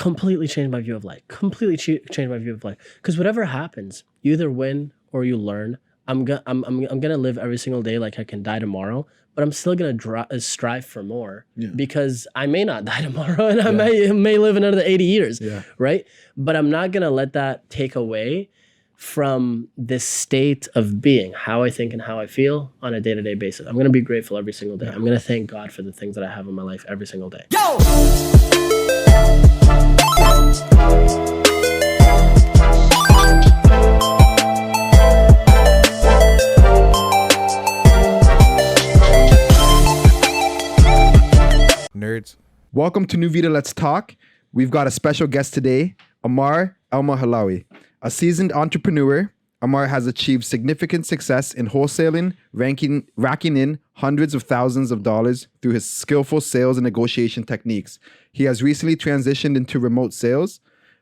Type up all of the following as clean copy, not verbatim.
completely changed my view of life. Changed my view of life. Because whatever happens, you either win or you learn. I'm gonna live every single day like I can die tomorrow, but I'm still gonna strive for more because I may not die tomorrow and I may live another 80 years, right? But I'm not gonna let that take away from this state of being, how I think and how I feel on a day-to-day basis. I'm gonna be grateful every single day. I'm gonna thank God for the things that I have in my life every single day. Yo! Nerds. Welcome to Nüvida, Let's Talk. We've got a special guest today, Ammar Halawi. A seasoned entrepreneur, Ammar has achieved significant success in wholesaling, racking in hundreds of thousands of dollars through his skillful sales and negotiation techniques. He has recently transitioned into remote sales.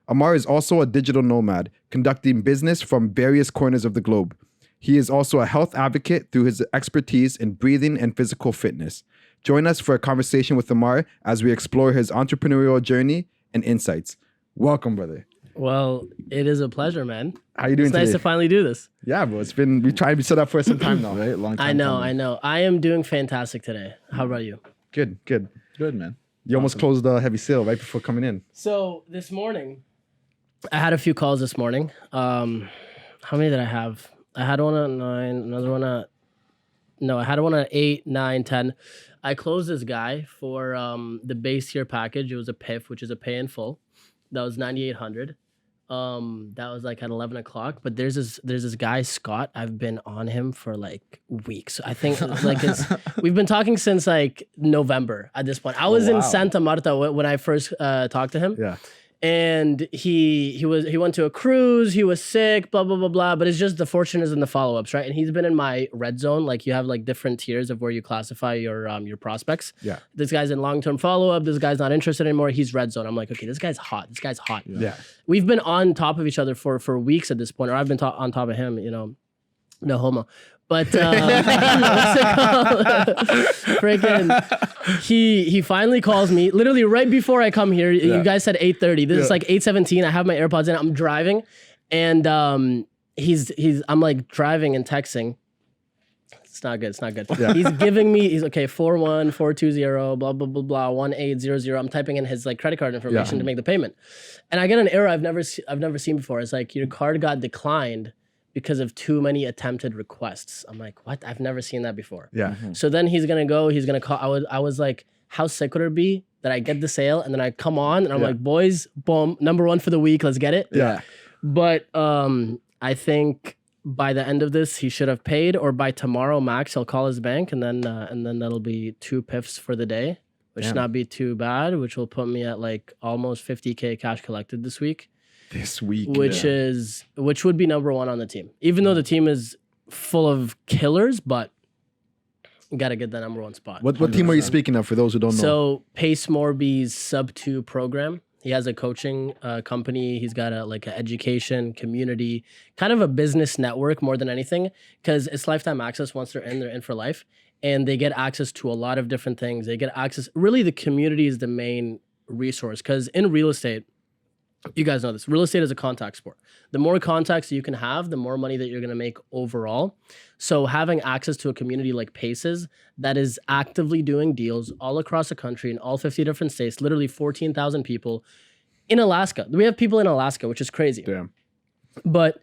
Ammar is also a digital nomad, conducting business from various corners of the globe. He is also a health advocate through his expertise in breathing and physical fitness. Join us for a conversation with Ammar as we explore his entrepreneurial journey and insights. Welcome, brother. Well, it is a pleasure, man. How you doing today? It's nice to finally do this. Yeah, bro. We tried to be set up for some time now, right? Long time. I know. I am doing fantastic today. How about you? Good. Good, man. You almost closed the heavy sale right before coming in. So this morning, I had a few calls this morning. How many did I have? I had one at 9, another one at... No, I had one at 8, 9, 10. I closed this guy for the base tier package. It was a PIF, which is a pay in full. That was $9,800. That was like at 11 o'clock. But there's this guy, Scott. I've been on him for like weeks. I think like we've been talking since like November at this point. I was in Santa Marta when I first talked to him. Yeah. And he went to a cruise, he was sick, blah, blah, blah, blah. But it's just the fortune is in the follow-ups, right? And he's been in my red zone. Like you have like different tiers of where you classify your prospects. Yeah. This guy's in long-term follow-up. This guy's not interested anymore. He's red zone. I'm like, okay, this guy's hot. Yeah. We've been on top of each other for weeks at this point, or I've been on top of him, no homo. But what's it called? Freaking, he finally calls me literally right before I come here. You guys said 8:30. This is like 8:17. I have my AirPods in. I'm driving, and I'm like driving and texting. It's not good. Yeah. He's giving me. He's okay. 41420 blah blah blah blah 1800. I'm typing in his like credit card information to make the payment, and I get an error I've never seen before. It's like your card got declined because of too many attempted requests. I'm like, what? I've never seen that before. Yeah. Mm-hmm. So then he's gonna call. I was like, how sick would it be that I get the sale and then I come on and I'm like, boys, boom, number 1 for the week, let's get it. Yeah. But I think by the end of this, he should have paid, or by tomorrow max, he'll call his bank and then that'll be 2 PIFs for the day, which should not be too bad, which will put me at like almost 50K cash collected this week. Which would be number 1 on the team, even though the team is full of killers, but you got to get that number 1 spot. What team are you speaking of for those who don't know? So Pace Morby's sub 2 program. He has a coaching company. He's got an education community, kind of a business network more than anything, because it's lifetime access. Once they're in for life, and they get access to a lot of different things. They get access. Really, the community is the main resource, because in real estate, you guys know this. Real estate is a contact sport. The more contacts you can have, the more money that you're going to make overall. So having access to a community like Paces that is actively doing deals all across the country in all 50 different states, literally 14,000 people in Alaska. We have people in Alaska, which is crazy. Damn. But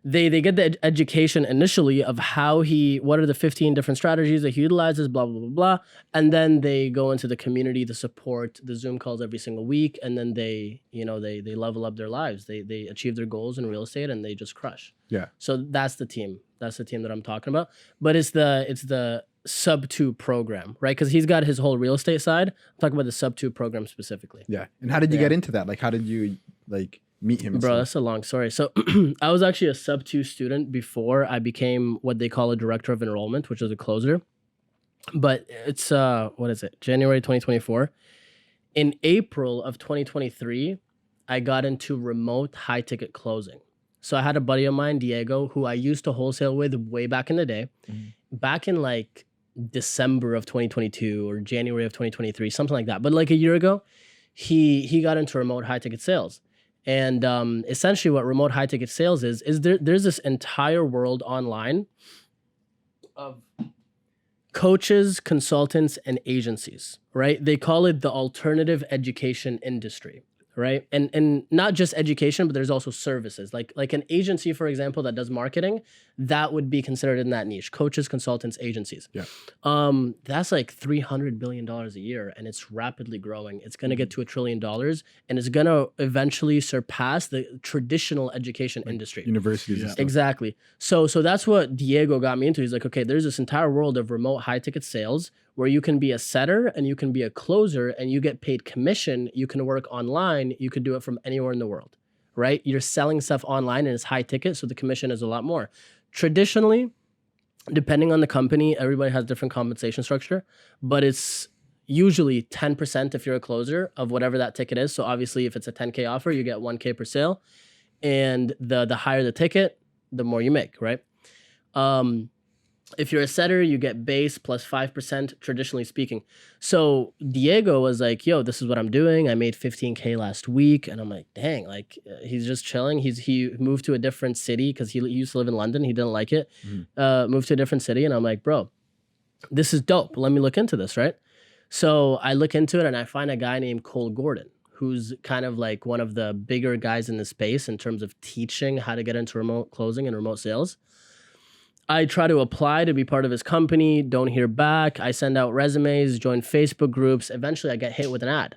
they get the education initially of what are the 15 different strategies that he utilizes, blah, blah, blah, blah. And then they go into the community, the support, the Zoom calls every single week. And then they level up their lives. They achieve their goals in real estate and they just crush. Yeah. So that's the team. That's the team that I'm talking about. But it's the sub 2 program, right? Because he's got his whole real estate side. I'm talking about the sub 2 program specifically. Yeah. And how did you get into that? Like, how did you meet him? Bro, that's a long story. So I was actually a sub 2 student before I became what they call a director of enrollment, which is a closer. But it's January 2024. In April of 2023, I got into remote high ticket closing. So I had a buddy of mine, Diego, who I used to wholesale with way back in the day. Back in like December of 2022 or January of 2023, something like that. But like a year ago, he got into remote high ticket sales. And essentially what remote high ticket sales is there's this entire world online of coaches, consultants, and agencies, right? They call it the alternative education industry, right? And not just education, but there's also services. Like an agency, for example, that does marketing, that would be considered in that niche. Coaches, consultants, agencies. Yeah. That's like $300 billion a year, and it's rapidly growing. It's going to get to $1 trillion, and it's going to eventually surpass the traditional education industry. Universities and stuff. Exactly. So that's what Diego got me into. He's like, okay, there's this entire world of remote high ticket sales where you can be a setter and you can be a closer and you get paid commission. You can work online. You could do it from anywhere in the world, right? You're selling stuff online and it's high ticket, so the commission is a lot more. Traditionally, depending on the company, everybody has different compensation structure, but it's usually 10% if you're a closer of whatever that ticket is. So obviously if it's a 10K offer, you get 1K per sale, and the higher the ticket, the more you make, right? If you're a setter, you get base plus 5%, traditionally speaking. So Diego was like, yo, this is what I'm doing. I made 15K last week. And I'm like, dang, like he's just chilling. He moved to a different city because he used to live in London. He didn't like it. Moved to a different city. And I'm like, bro, this is dope. Let me look into this, right? So I look into it and I find a guy named Cole Gordon, who's kind of like one of the bigger guys in the space in terms of teaching how to get into remote closing and remote sales. I try to apply to be part of his company, don't hear back. I send out resumes, join Facebook groups. Eventually I get hit with an ad.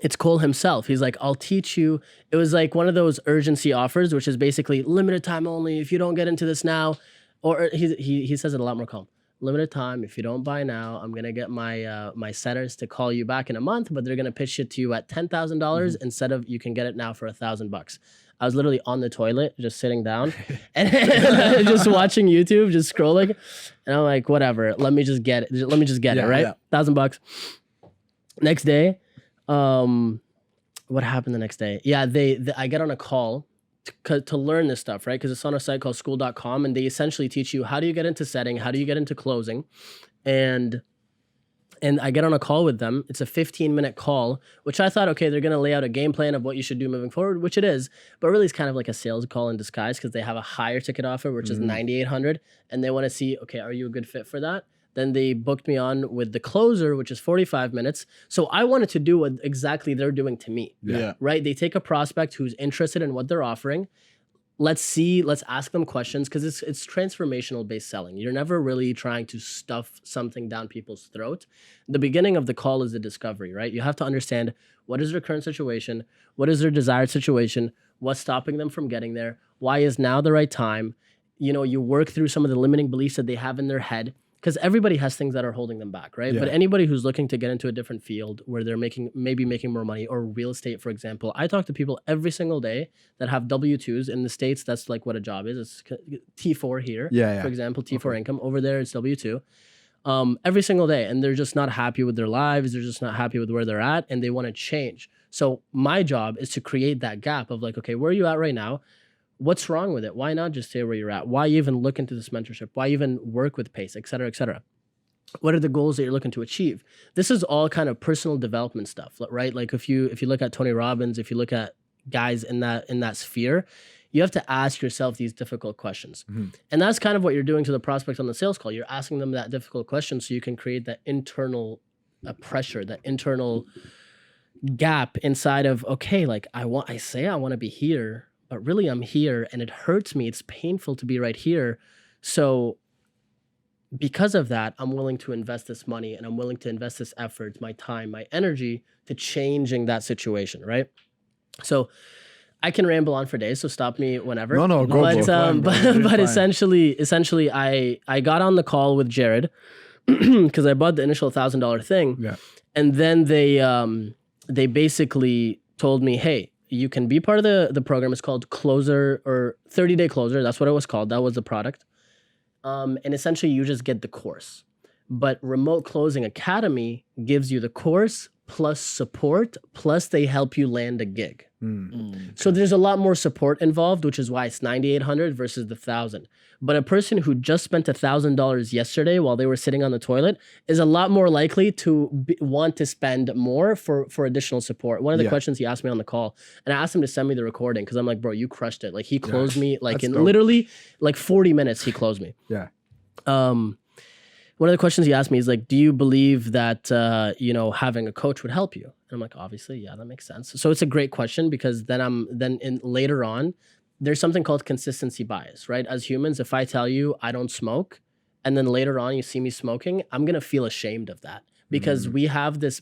It's Cole himself. He's like, I'll teach you. It was like one of those urgency offers, which is basically limited time only. If you don't get into this now, or he says it a lot more calm. Limited time. If you don't buy now, I'm gonna get my my setters to call you back in a month, but they're gonna pitch it to you at $10,000 instead of you can get it now for $1,000. I was literally on the toilet, just sitting down and just watching YouTube, just scrolling, and I'm like, whatever. Let me just get it. Let me just get it, right? Yeah. $1,000. Next day, what happened the next day? Yeah, I get on a call to learn this stuff, right? Because it's on a site called school.com, and they essentially teach you how do you get into setting, how do you get into closing, and I get on a call with them. It's a 15-minute call, which I thought, okay, they're going to lay out a game plan of what you should do moving forward, which it is, but really it's kind of like a sales call in disguise because they have a higher ticket offer, which is $9,800, and they want to see, okay, are you a good fit for that? Then they booked me on with the closer, which is 45 minutes. So I wanted to do what exactly they're doing to me, right? They take a prospect who's interested in what they're offering. Let's ask them questions because it's transformational based selling. You're never really trying to stuff something down people's throat. The beginning of the call is the discovery, right? You have to understand what is their current situation, what is their desired situation, what's stopping them from getting there, why is now the right time. You know, you work through some of the limiting beliefs that they have in their head, because everybody has things that are holding them back, right? Yeah. But anybody who's looking to get into a different field where they're maybe making more money, or real estate, for example. I talk to people every single day that have W-2s in the States. That's like what a job is. It's T4 here, for example, T4 income. Over there, it's W-2. Every single day. And they're just not happy with their lives. They're just not happy with where they're at, and they want to change. So my job is to create that gap of like, okay, where are you at right now? What's wrong with it? Why not just stay where you're at? Why even look into this mentorship? Why even work with Pace, et cetera, et cetera? What are the goals that you're looking to achieve? This is all kind of personal development stuff, right? Like if you look at Tony Robbins, if you look at guys in that sphere, you have to ask yourself these difficult questions. And that's kind of what you're doing to the prospect on the sales call. You're asking them that difficult question so you can create that internal pressure, that internal gap inside of, okay, like I say I want to be here, but really I'm here and it hurts me. It's painful to be right here. So because of that, I'm willing to invest this money and I'm willing to invest this effort, my time, my energy to changing that situation, right? So I can ramble on for days, so stop me whenever. No, go. But essentially I got on the call with Jared because I bought the initial $1,000 thing. Yeah. And then they basically told me, hey, you can be part of the program. It's called Closer, or 30-day Closer. That's what it was called. That was the product. And essentially you just get the course. But Remote Closing Academy gives you the course plus support, plus they help you land a gig. So there's a lot more support involved, which is why it's 9,800 versus the 1,000. But a person who just spent $1,000 yesterday while they were sitting on the toilet is a lot more likely to want to spend more for additional support. One of the questions he asked me on the call, and I asked him to send me the recording because I'm like, bro, you crushed it. Like he closed me like in literally like 40 minutes. He closed me. Yeah. One of the questions he asked me is like, do you believe that, having a coach would help you? And I'm like, obviously, yeah, that makes sense. So it's a great question because then later on, there's something called consistency bias, right? As humans, if I tell you I don't smoke, and then later on you see me smoking, I'm going to feel ashamed of that because we have this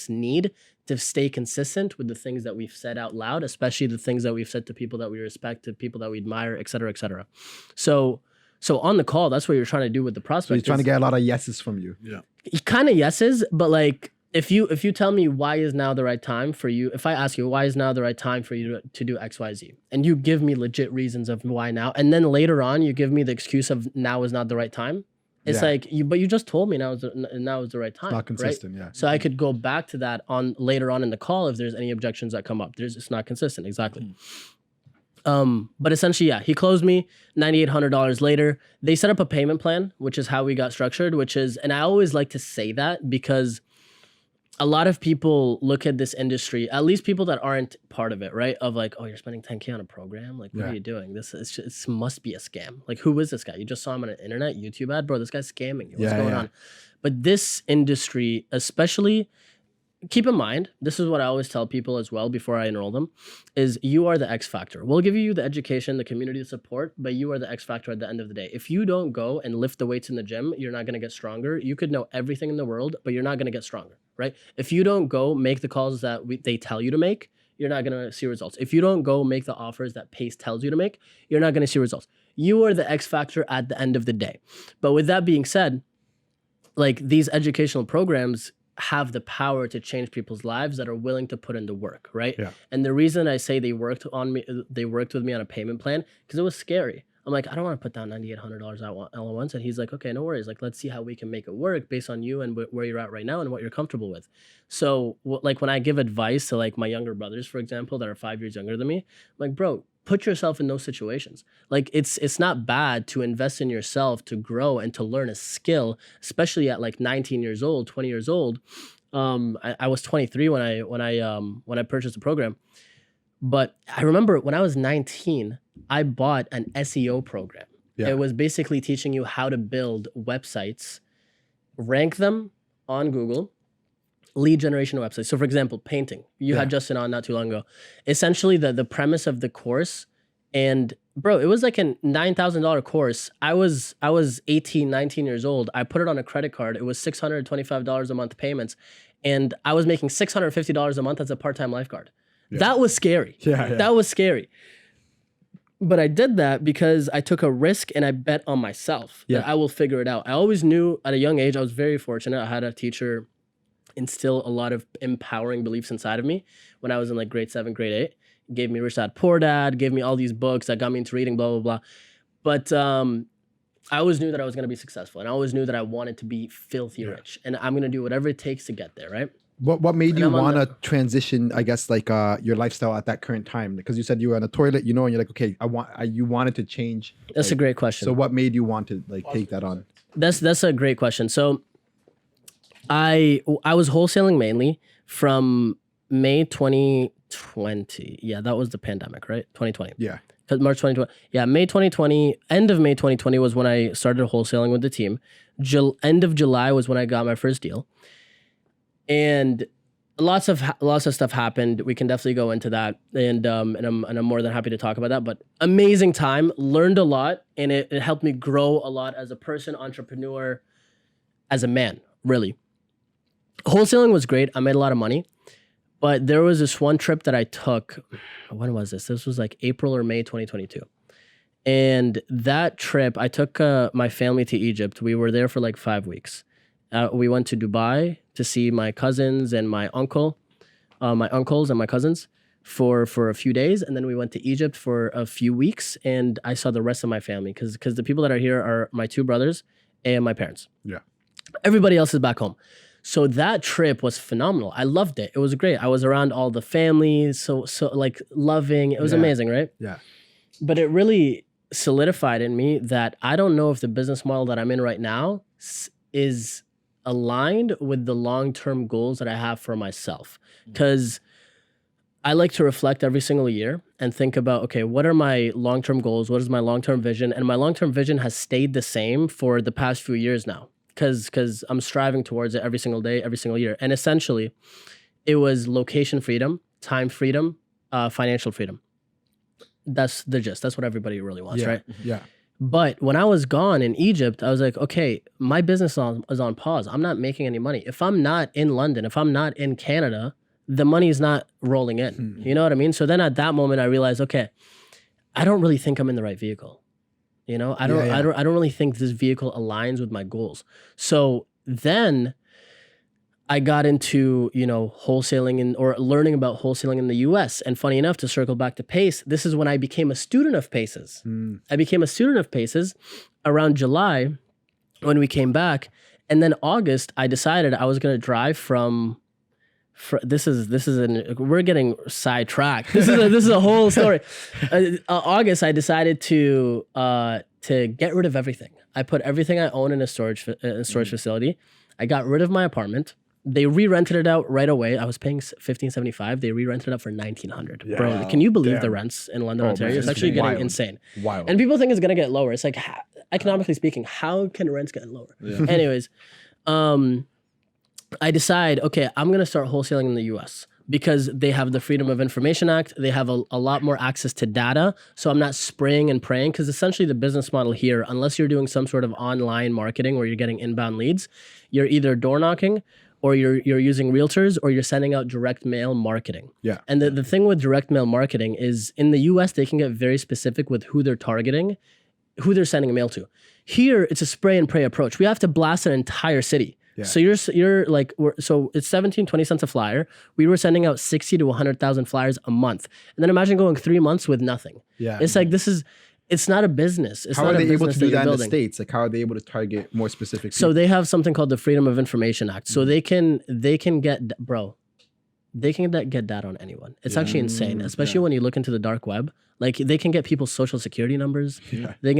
need to stay consistent with the things that we've said out loud, especially the things that we've said to people that we respect, to people that we admire, et cetera, et cetera. So on the call, that's what you're trying to do with the prospect. So he's trying to get a lot of yeses from you. Yeah. Kind of yeses, but like if you tell me why is now the right time for you, if I ask you why is now the right time for you to do X, Y, Z, and you give me legit reasons of why now, and then later on you give me the excuse of now is not the right time, it's like you just told me now is the right time. It's not consistent, right? yeah. So I could go back to that on later on in the call if there's any objections that come up. It's not consistent, exactly. But essentially, yeah, he closed me $9,800 later. They set up a payment plan, which is how we got structured, and I always like to say that because a lot of people look at this industry, at least people that aren't part of it, right? Of like, oh, you're spending 10K on a program? Like, what are you doing? This must be a scam. Like, who is this guy? You just saw him on an internet YouTube ad? Bro, this guy's scamming you. What's going on? But this industry, especially, keep in mind, this is what I always tell people as well before I enroll them, is you are the X factor. We'll give you the education, the community support, but you are the X factor at the end of the day. If you don't go and lift the weights in the gym, you're not going to get stronger. You could know everything in the world, but you're not going to get stronger, right? If you don't go make the calls that they tell you to make, you're not going to see results. If you don't go make the offers that Pace tells you to make, you're not going to see results. You are the X factor at the end of the day. But with that being said, like these educational programs have the power to change people's lives that are willing to put in the work, right? Yeah. And the reason I say they worked with me on a payment plan because it was scary. I'm like, I don't want to put down $9,800 all at once. And he's like, okay, no worries. Like, let's see how we can make it work based on you and where you're at right now and what you're comfortable with. So like when I give advice to like my younger brothers, for example, that are 5 years younger than me, I'm like, bro, put yourself in those situations. Like it's not bad to invest in yourself, to grow and to learn a skill, especially at like 19 years old, 20 years old. I was 23 when I purchased the program. But I remember when I was 19, I bought an SEO program. Yeah. It was basically teaching you how to build websites, rank them on Google, lead generation websites. So for example, painting. You had Justin on not too long ago. Essentially the premise of the course, and bro, it was like a $9,000 course. I was 18, 19 years old. I put it on a credit card. It was $625 a month payments. And I was making $650 a month as a part-time lifeguard. Yeah. That was scary. Yeah. That was scary. But I did that because I took a risk and I bet on myself that I will figure it out. I always knew at a young age, I was very fortunate. I had a teacher instill a lot of empowering beliefs inside of me when I was in like grade 7, grade 8. Gave me Rich Dad, Poor Dad, gave me all these books that got me into reading, blah, blah, blah. But I always knew that I was going to be successful. And I always knew that I wanted to be filthy rich. And I'm going to do whatever it takes to get there, right? What made you want to transition, I guess, like your lifestyle at that current time? Because you said you were on the toilet, and you're like, okay, you wanted to change. That's a great question. So what made you want to like take that on? That's a great question. So I was wholesaling mainly from May 2020. Yeah, that was the pandemic, right? 2020. Yeah. March 2020. Yeah, May 2020. End of May 2020 was when I started wholesaling with the team. End of July was when I got my first deal. And lots of stuff happened. We can definitely go into that, and I'm more than happy to talk about that. But amazing time, learned a lot, and it helped me grow a lot as a person, entrepreneur, as a man. Really, wholesaling was great. I made a lot of money, but there was this one trip that I took. When was this? This was like April or May 2022, and that trip I took my family to Egypt. We were there for like 5 weeks. We went to Dubai to see my cousins and my uncles and my cousins for a few days. And then we went to Egypt for a few weeks, and I saw the rest of my family because the people that are here are my 2 brothers and my parents. Yeah. Everybody else is back home. So that trip was phenomenal. I loved it. It was great. I was around all the family, so like loving. It was amazing, right? Yeah. But it really solidified in me that I don't know if the business model that I'm in right now is aligned with the long-term goals that I have for myself. Because I like to reflect every single year and think about, okay, what are my long-term goals? What is my long-term vision? And my long-term vision has stayed the same for the past few years now. Because I'm striving towards it every single day, every single year. And essentially, it was location freedom, time freedom, financial freedom. That's the gist. That's what everybody really wants, right? Yeah. But when I was gone in Egypt, I was like, okay, my business is on pause. I'm not making any money. If I'm not in London, if I'm not in Canada, the money is not rolling in. You know what I mean? So then at that moment, I realized, okay, I don't really think I'm in the right vehicle. You know, I don't really think this vehicle aligns with my goals. So then I got into, you know, wholesaling or learning about wholesaling in the US. And funny enough, to circle back to Pace, this is when I became a student of Pace's. I became a student of Pace's around July when we came back. And then August, I decided I was going to drive we're getting sidetracked. This is a whole story. August, I decided to get rid of everything. I put everything I own in a storage facility. I got rid of my apartment. They re-rented it out right away. I was paying $1,575. They re-rented it out for $1,900. Yeah. Bro, can you believe the rents in London, Ontario? It's actually getting insane. Wild. And people think it's gonna get lower. It's like, economically speaking, how can rents get lower? Yeah. Anyways, I decide, okay, I'm going to start wholesaling in the US because they have the Freedom of Information Act. They have a lot more access to data. So I'm not spraying and praying because essentially the business model here, unless you're doing some sort of online marketing where you're getting inbound leads, you're either door knocking or you're using realtors or you're sending out direct mail marketing. Yeah. And the thing with direct mail marketing is in the US, they can get very specific with who they're targeting, who they're sending a mail to. Here, it's a spray and pray approach. We have to blast an entire city. Yeah. So you're like, so it's 17, 20 cents a flyer. We were sending out 60 to 100,000 flyers a month. And then imagine going 3 months with nothing. Yeah. It's like, it's not a business. It's how not are a they able business to do that in the building. States? Like, how are they able to target more specific people? So they have something called the Freedom of Information Act. So they can get, bro, they can get data on anyone. It's actually insane, especially when you look into the dark web. Like they can get people's social security numbers. Yeah. They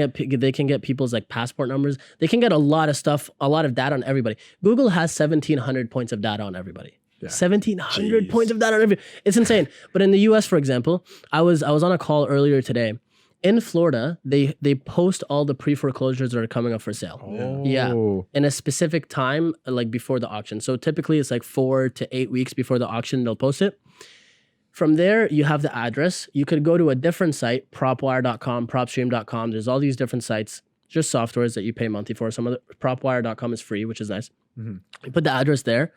can get people's like passport numbers. They can get a lot of stuff, a lot of data on everybody. Google has 1,700 points of data on everybody. Yeah. 1,700 points of data on everybody. It's insane. But in the US, for example, I was on a call earlier today. In Florida, they post all the pre-foreclosures that are coming up for sale. Oh. Yeah, in a specific time, like before the auction. So typically it's like 4 to 8 weeks before the auction, they'll post it. From there, you have the address. You could go to a different site, propwire.com, propstream.com. There's all these different sites, just softwares that you pay monthly for. Some of the propwire.com is free, which is nice. Mm-hmm. You put the address there.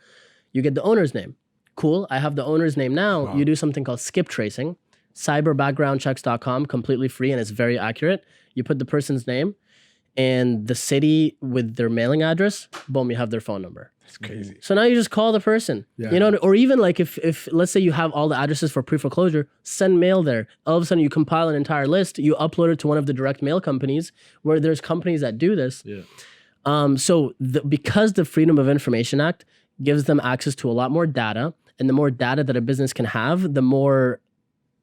You get the owner's name. Cool. I have the owner's name now. Wow. You do something called skip tracing. Cyberbackgroundchecks.com, completely free, and it's very accurate. You put the person's name and the city with their mailing address, boom, you have their phone number. That's crazy. So now you just call the person, you know, or even like if let's say you have all the addresses for pre-foreclosure, send mail there. All of a sudden you compile an entire list, you upload it to one of the direct mail companies where there's companies that do this. Yeah. So because the Freedom of Information Act gives them access to a lot more data, and the more data that a business can have, the more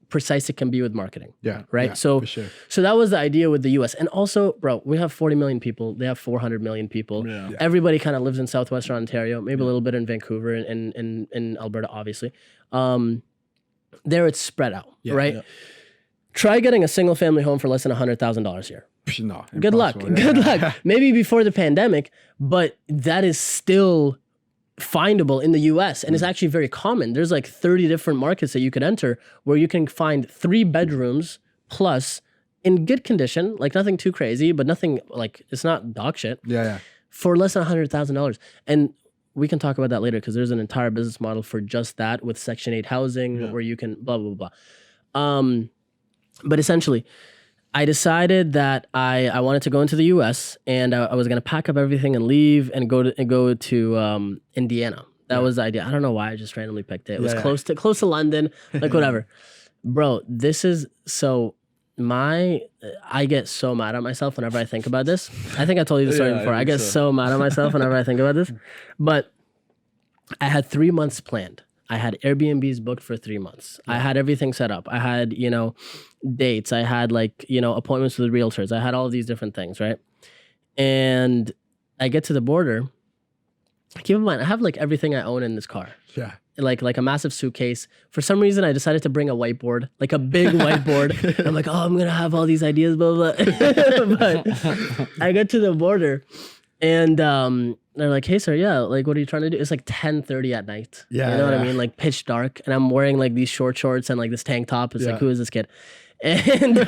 precise it can be with marketing. Yeah. Right. Yeah, so, sure. So that was the idea with the US. And also, bro, we have 40 million people. They have 400 million people. Yeah. Everybody kind of lives in Southwestern Ontario, maybe a little bit in Vancouver and in Alberta, obviously. There it's spread out, right? Yeah. Try getting a single family home for less than $100,000 here. No, good luck. Yeah. Good luck. Maybe before the pandemic, but that is still findable in the US, and it's actually very common. There's like 30 different markets that you could enter where you can find 3 bedrooms plus in good condition, like nothing too crazy, but nothing like, it's not dog shit. Yeah. For less than $100,000. And we can talk about that later because there's an entire business model for just that with Section 8 housing where you can blah, blah, blah. But essentially, I decided that I wanted to go into the US and I was going to pack up everything and leave and go to Indiana. That was the idea. I don't know why I just randomly picked it. It was close to London, like whatever. Bro, this is so I get so mad at myself whenever I think about this. I think I told you the story before. I get so mad at myself whenever I think about this. But I had 3 months planned. I had Airbnbs booked for 3 months. I had everything set up. I had, dates. I had appointments with realtors. I had all of these different things, right? And I get to the border. Keep in mind, I have like everything I own in this car. Yeah. Like a massive suitcase. For some reason, I decided to bring a whiteboard, like a big whiteboard. I'm like, I'm going to have all these ideas, blah, blah, blah. But I get to the border and they're like, hey, sir, yeah, like, what are you trying to do? It's like 10:30 at night. Yeah. You know what I mean? Like pitch dark. And I'm wearing like these short shorts and like this tank top. It's like, who is this kid? And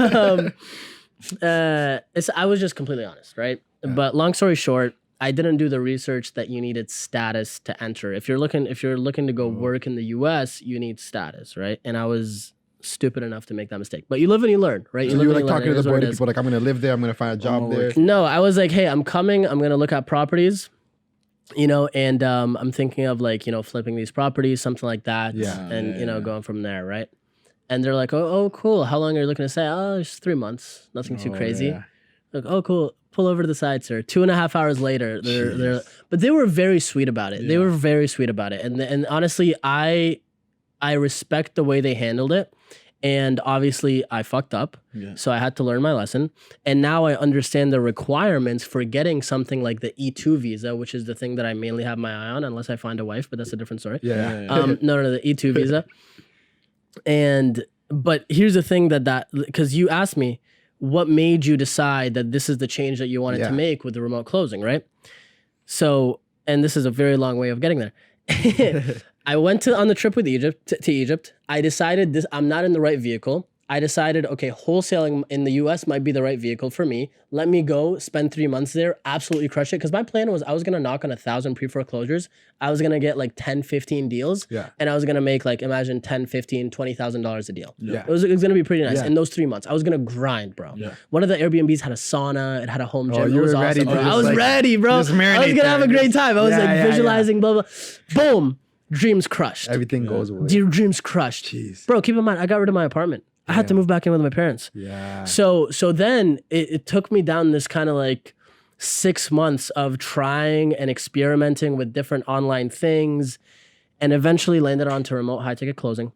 I was just completely honest, right? Yeah. But long story short, I didn't do the research that you needed status to enter. If you're looking to go work in the US, you need status, right? And I was stupid enough to make that mistake. But you live and you learn, right? So you were like talking to the border people, like, I'm going to live there, I'm going to find a job there. No, I was like, hey, I'm coming, I'm going to look at properties, and I'm thinking of like, flipping these properties, something like that. Yeah. And, going from there, right? And they're like, oh, cool. How long are you looking to stay? Oh, it's 3 months. Nothing too crazy. Yeah. Like, oh, cool. Pull over to the side, sir. 2.5 hours later, but they were very sweet about it. Yeah. They were very sweet about it. And honestly, I respect the way they handled it. And obviously I fucked up. Yeah. So I had to learn my lesson. And now I understand the requirements for getting something like the E2 visa, which is the thing that I mainly have my eye on, unless I find a wife, but that's a different story. Yeah. No, the E2 visa. But here's the thing because you asked me, what made you decide that this is the change that you wanted to make with the remote closing, right? So, and this is a very long way of getting there. I went on the trip with Egypt to Egypt. I decided I'm not in the right vehicle. I decided, okay, wholesaling in the US might be the right vehicle for me. Let me go spend 3 months there, absolutely crush it. Because my plan was I was going to knock on 1,000 pre-foreclosures. I was going to get like 10, 15 deals. Yeah. And I was going to make like, imagine 10, 15, $20,000 a deal. Yeah. It was going to be pretty nice. Yeah. In those 3 months, I was going to grind, bro. Yeah. One of the Airbnbs had a sauna. It had a home gym. It was awesome. I was ready, bro. I was going to have a great time. I was visualizing, blah, blah. Boom. Dreams crushed. Everything goes away. Dreams crushed. Jeez. Bro, keep in mind, I got rid of my apartment. I had to move back in with my parents. Yeah. So then it took me down this kind of like 6 months of trying and experimenting with different online things, and eventually landed onto remote high ticket closing.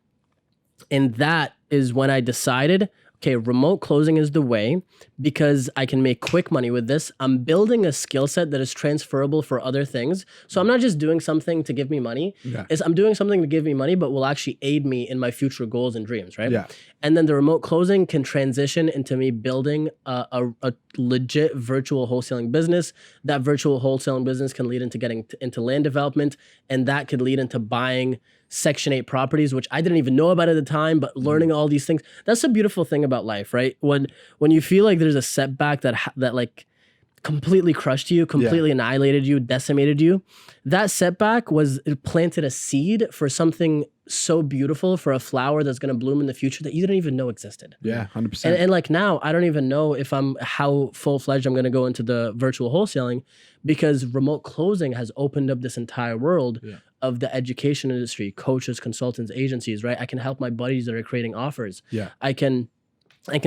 And that is when I decided, okay, remote closing is the way because I can make quick money with this. I'm building a skill set that is transferable for other things. So I'm not just doing something to give me money. Yeah. I'm doing something to give me money, but will actually aid me in my future goals and dreams, right? Yeah. And then the remote closing can transition into me building a legit virtual wholesaling business. That virtual wholesaling business can lead into getting into land development, and that could lead into buying Section 8 properties, which I didn't even know about at the time, but learning all these things. That's a beautiful thing about life, right? When you feel like there's a setback that like completely crushed you, completely annihilated you, decimated you, that setback it planted a seed for something so beautiful, for a flower that's going to bloom in the future that you didn't even know existed. Yeah, 100%. And like now, I don't even know how full-fledged I'm going to go into the virtual wholesaling, because remote closing has opened up this entire world of the education industry, coaches, consultants, agencies, right? I can help my buddies that are creating offers. Yeah. I can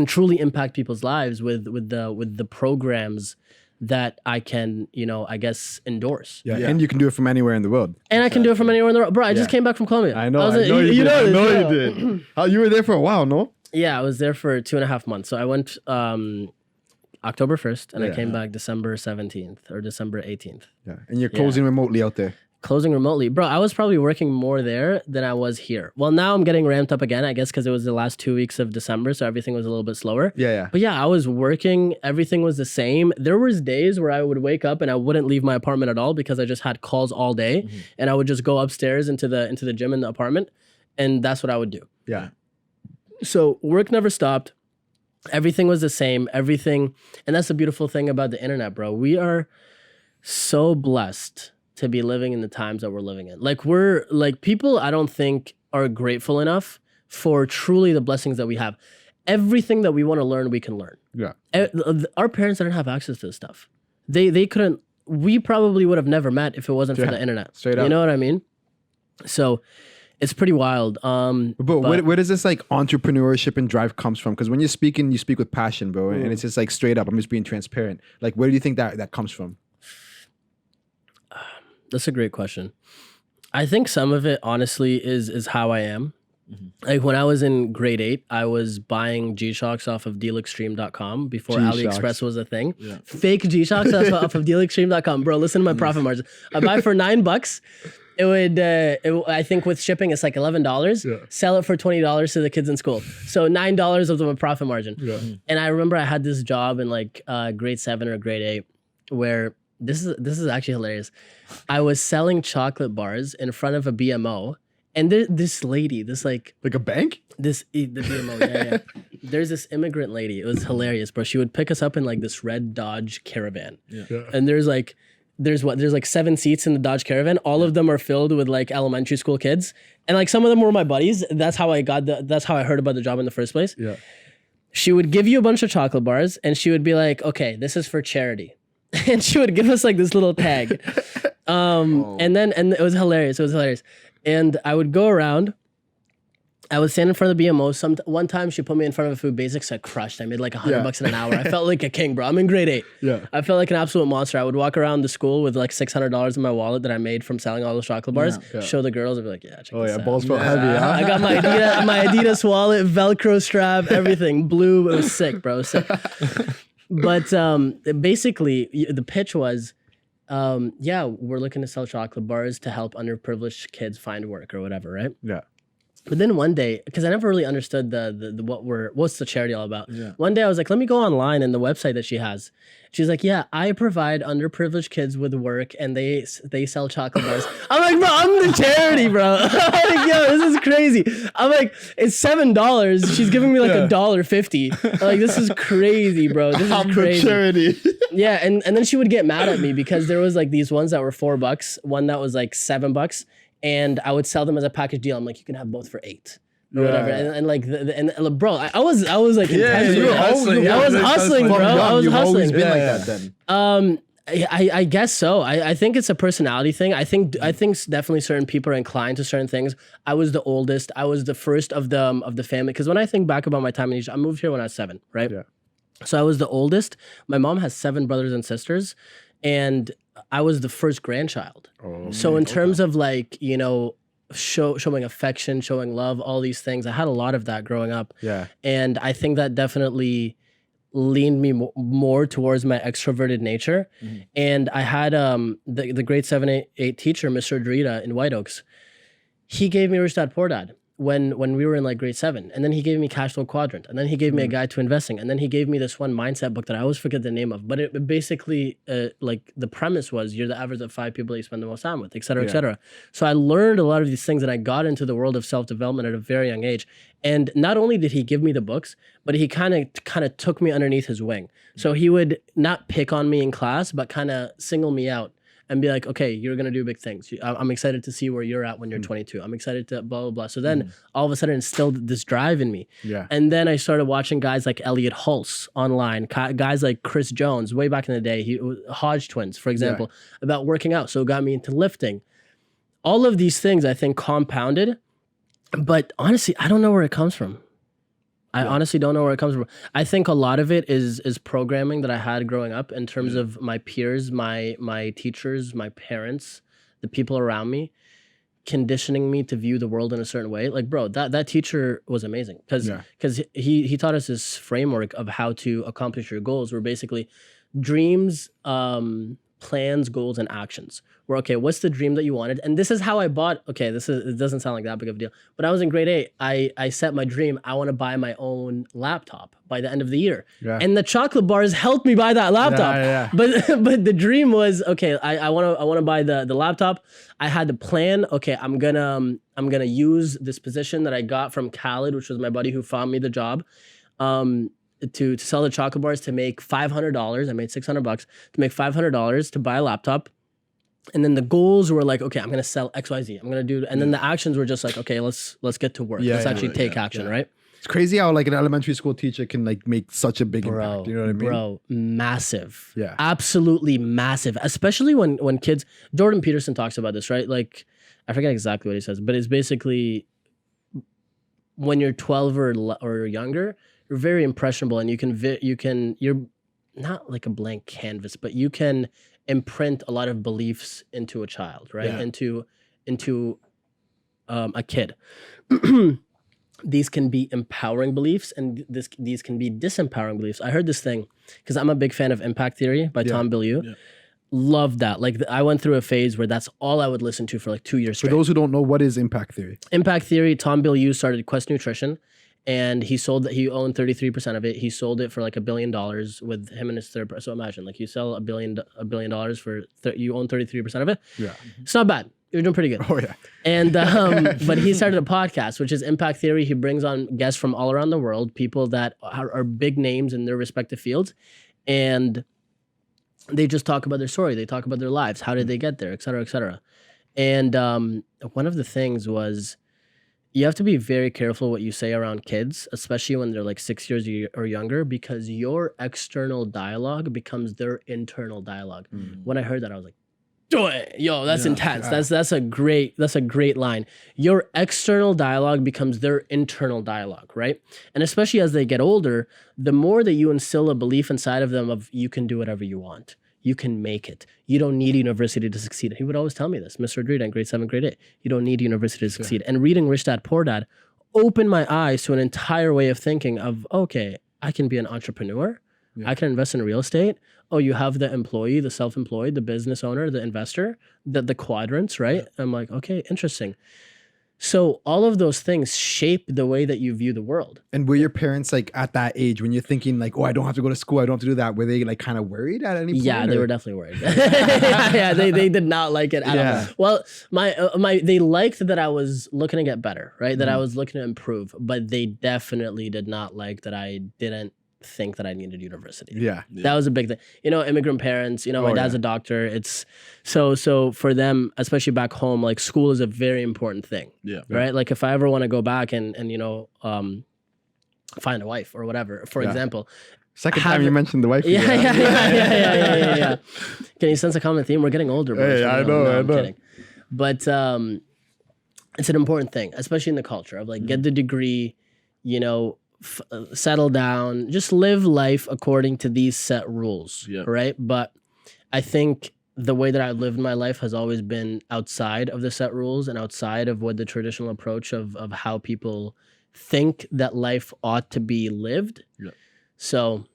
truly impact people's lives with the programs that I can, I guess, endorse. Yeah. And you can do it from anywhere in the world. And I can do it from anywhere in the world. Bro, I just came back from Colombia. I know. You did. How you were there for a while, no? Yeah, I was there for 2.5 months. So I went October 1st and I came back December 17th or December 18th. Yeah. And you're closing remotely out there. Closing remotely. Bro, I was probably working more there than I was here. Well, now I'm getting ramped up again, I guess, because it was the last 2 weeks of December, so everything was a little bit slower. Yeah. But yeah, I was working. Everything was the same. There was days where I would wake up and I wouldn't leave my apartment at all because I just had calls all day. Mm-hmm. And I would just go upstairs into the gym in the apartment. And that's what I would do. Yeah. So work never stopped. Everything was the same. Everything. And that's the beautiful thing about the internet, bro. We are so blessed to be living in the times that we're living in. Like people, I don't think are grateful enough for truly the blessings that we have. Everything that we want to learn, we can learn. Yeah. Our parents didn't have access to this stuff. They couldn't. We probably would have never met if it wasn't for the internet. Straight up. You know what I mean? So it's pretty wild. But where does this like entrepreneurship and drive comes from? Because when you're speaking, you speak with passion, bro. And it's just like straight up. I'm just being transparent. Like, where do you think that comes from? That's a great question. I think some of it honestly is how I am. Like when I was in grade 8, I was buying G-Shocks off of dealextreme.com before G-Shocks. AliExpress was a thing. Fake G-Shocks off of dealextreme.com. Bro, listen to my profit margin. I buy for $9. It would, I think with shipping, it's like $11. Sell it for $20 to the kids in school. So $9 of my profit margin. And I remember I had this job in like grade 7 or grade 8 where this is actually hilarious. I was selling chocolate bars in front of a BMO. And this lady, this like a bank? the BMO, yeah. There's this immigrant lady. It was hilarious, bro. She would pick us up in like this red Dodge Caravan. And there's like 7 seats in the Dodge Caravan. All of them are filled with like elementary school kids. And like some of them were my buddies. That's how I heard about the job in the first place. She would give you a bunch of chocolate bars and she would be like, okay, this is for charity. And she would give us like this little tag. And it was hilarious. And I would go around. I would stand in front of the BMO. One time she put me in front of a Food Basics. I crushed. I made like $100 in an hour. I felt like a king, bro. I'm in grade 8. I felt like an absolute monster. I would walk around the school with like $600 in my wallet that I made from selling all those chocolate bars. Show the girls. I'd be like, yeah, check this out. Balls felt heavy, huh? I got my Adidas wallet, Velcro strap, everything. Blue. It was sick, bro. Sick. But basically, the pitch was, we're looking to sell chocolate bars to help underprivileged kids find work or whatever, right? But then one day, because I never really understood what's the charity all about. One day I was like, let me go online and the website that she has. She's like, yeah, I provide underprivileged kids with work and they sell chocolate bars. I'm like, bro, I'm the charity, bro. I'm like, yo, this is crazy. I'm like, it's $7. She's giving me like $1.50. I'm like, this is crazy, bro. This is crazy. The charity. Yeah, and then she would get mad at me because there was like these ones that were $4, one that was like $7. And I would sell them as a package deal. I'm like, you can have both for $8 or whatever. And like, bro, I was like, you were hustling. I was hustling, bro. I was You've hustling. always been like that then. I guess so. I think it's a personality thing. I think definitely certain people are inclined to certain things. I was the oldest. I was the first of the family. Because when I think back about my time in Egypt, I moved here when I was 7, right? So I was the oldest. My mom has 7 brothers and sisters. And I was the first grandchild. So in terms of like, you know, showing affection, showing love, all these things, I had a lot of that growing up. And I think that definitely leaned me more towards my extroverted nature. And I had the grade 7, 8 teacher, Mr. Nüvida in White Oaks. He gave me Rich Dad Poor Dad when we were in like grade 7. And then he gave me Cash Flow Quadrant. And then he gave me a guide to investing. And then he gave me this one mindset book that I always forget the name of. But it basically, like the premise was you're the average of 5 people that you spend the most time with, et cetera, et cetera. So I learned a lot of these things and I got into the world of self-development at a very young age. And not only did he give me the books, but he kind of took me underneath his wing. So he would not pick on me in class, but kind of single me out. And be like, okay, you're going to do big things. I'm excited to see where you're at when you're 22. I'm excited to blah, blah, blah. So then all of a sudden instilled this drive in me. And then I started watching guys like Elliot Hulse online, guys like Chris Jones, way back in the day, Hodge twins, for example, about working out. So it got me into lifting. All of these things I think compounded, but honestly, I don't know where it comes from. I honestly don't know where it comes from. I think a lot of it is programming that I had growing up in terms of my peers, my teachers, my parents, the people around me, conditioning me to view the world in a certain way. Like, bro, that teacher was amazing because he taught us this framework of how to accomplish your goals. Were basically dreams, plans, goals, and actions. Where, okay, what's the dream that you wanted? And this is how I bought, okay, it doesn't sound like that big of a deal, but I was in grade 8. I set my dream, I want to buy my own laptop by the end of the year. And the chocolate bars helped me buy that laptop. But the dream was, okay, I want to buy the laptop. I had the plan, okay, I'm gonna use this position that I got from Khaled, which was my buddy who found me the job. To sell the chocolate bars to make $500. I made $600 to make $500 to buy a laptop. And then the goals were like, okay, I'm going to sell XYZ. I'm going to do, and then the actions were just like, okay, let's get to work. Let's actually take action, right? It's crazy how like an elementary school teacher can like make such a big impact. You know what I mean? Bro, massive. Absolutely massive. Especially when kids, Jordan Peterson talks about this, right? Like, I forget exactly what he says, but it's basically when you're 12 or younger, you're very impressionable and you're not like a blank canvas, but you can imprint a lot of beliefs into a child, right? Into into a kid. These can be empowering beliefs and these can be disempowering beliefs. I heard this thing because I'm a big fan of Impact Theory by Tom Bilyeu. Yeah. Love that. Like I went through a phase where that's all I would listen to for like 2 years straight. For those who don't know, what is Impact Theory? Impact Theory, Tom Bilyeu started Quest Nutrition and he owned 33% of it. He sold it for like $1 billion with him and his third. So imagine like you sell $1 billion for, you own 33% of it. Yeah. It's not bad. You're doing pretty good. Oh yeah. And but he started a podcast, which is Impact Theory. He brings on guests from all around the world, people that are big names in their respective fields, and they just talk about their story. They talk about their lives. How did they get there, et cetera, et cetera. And one of the things was you have to be very careful what you say around kids, especially when they're like 6 years or younger, because your external dialogue becomes their internal dialogue. When I heard that, I was like, do it. Yo, that's intense. Yeah. That's a great line. Your external dialogue becomes their internal dialogue, right? And especially as they get older, the more that you instill a belief inside of them of you can do whatever you want. You can make it. You don't need university to succeed. He would always tell me this, Mr. Drita in grade 7, grade 8. You don't need university to succeed. And reading Rich Dad, Poor Dad opened my eyes to an entire way of thinking of, okay, I can be an entrepreneur. I can invest in real estate. Oh, you have the employee, the self-employed, the business owner, the investor, the quadrants, right? Yeah. I'm like, okay, interesting. So all of those things shape the way that you view the world. And were your parents like at that age when you're thinking like, oh, I don't have to go to school, I don't have to do that? Were they like kind of worried at any point? Yeah, they were definitely worried. Yeah, they did not like it at all. Well, they liked that I was looking to get better, right? That I was looking to improve, but they definitely did not like that I didn't think that I needed university. Yeah. That was a big thing. You know, immigrant parents, you know, my dad's a doctor. It's so for them, especially back home, like school is a very important thing. Yeah. Right? Like if I ever want to go back and you know, find a wife or whatever, for example. Second time you mentioned the wife. Yeah. Can you sense a common theme? We're getting older. Hey, I know. I'm kidding. But it's an important thing, especially in the culture of like get the degree, you know, settle down, just live life according to these set rules, right? But I think the way that I lived my life has always been outside of the set rules and outside of what the traditional approach of how people think that life ought to be lived. Yeah. So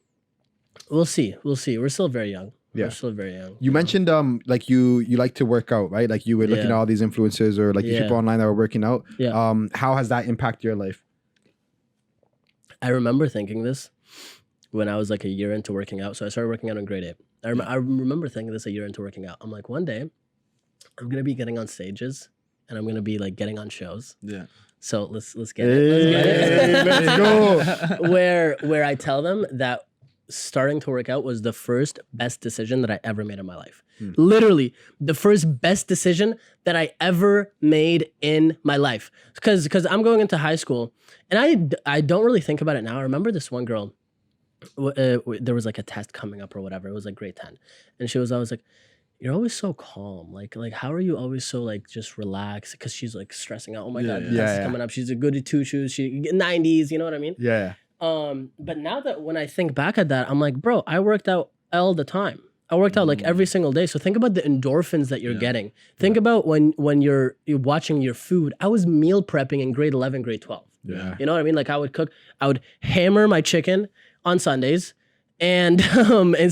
we'll see. We're still very young. Yeah. We're still very young. You mentioned like you like to work out, right? Like you were looking at all these influencers or like people online that were working out. Yeah. How has that impacted your life? I remember thinking this when I was like a year into working out. So I started working out in grade 8. I remember thinking this a year into working out. I'm like, one day I'm going to be getting on stages and I'm going to be like getting on shows. Yeah. So let's get it. Let's go. Where I tell them that starting to work out was the first best decision that I ever made in my life. Literally the first best decision that I ever made in my life. Because I'm going into high school and I don't really think about it now. I remember this one girl, there was like a test coming up or whatever. It was like grade 10. And she was always like, you're always so calm. Like how are you always so like just relaxed? Because she's like stressing out. Oh my God, the test is coming up. She's a goody two shoes. She 90s, you know what I mean? Yeah. But now that when I think back at that, I'm like, bro, I worked out all the time. I worked out like every single day. So think about the endorphins that you're getting. Think about when you're watching your food. I was meal prepping in grade 11, grade 12. Yeah. You know what I mean? Like I would hammer my chicken on Sundays and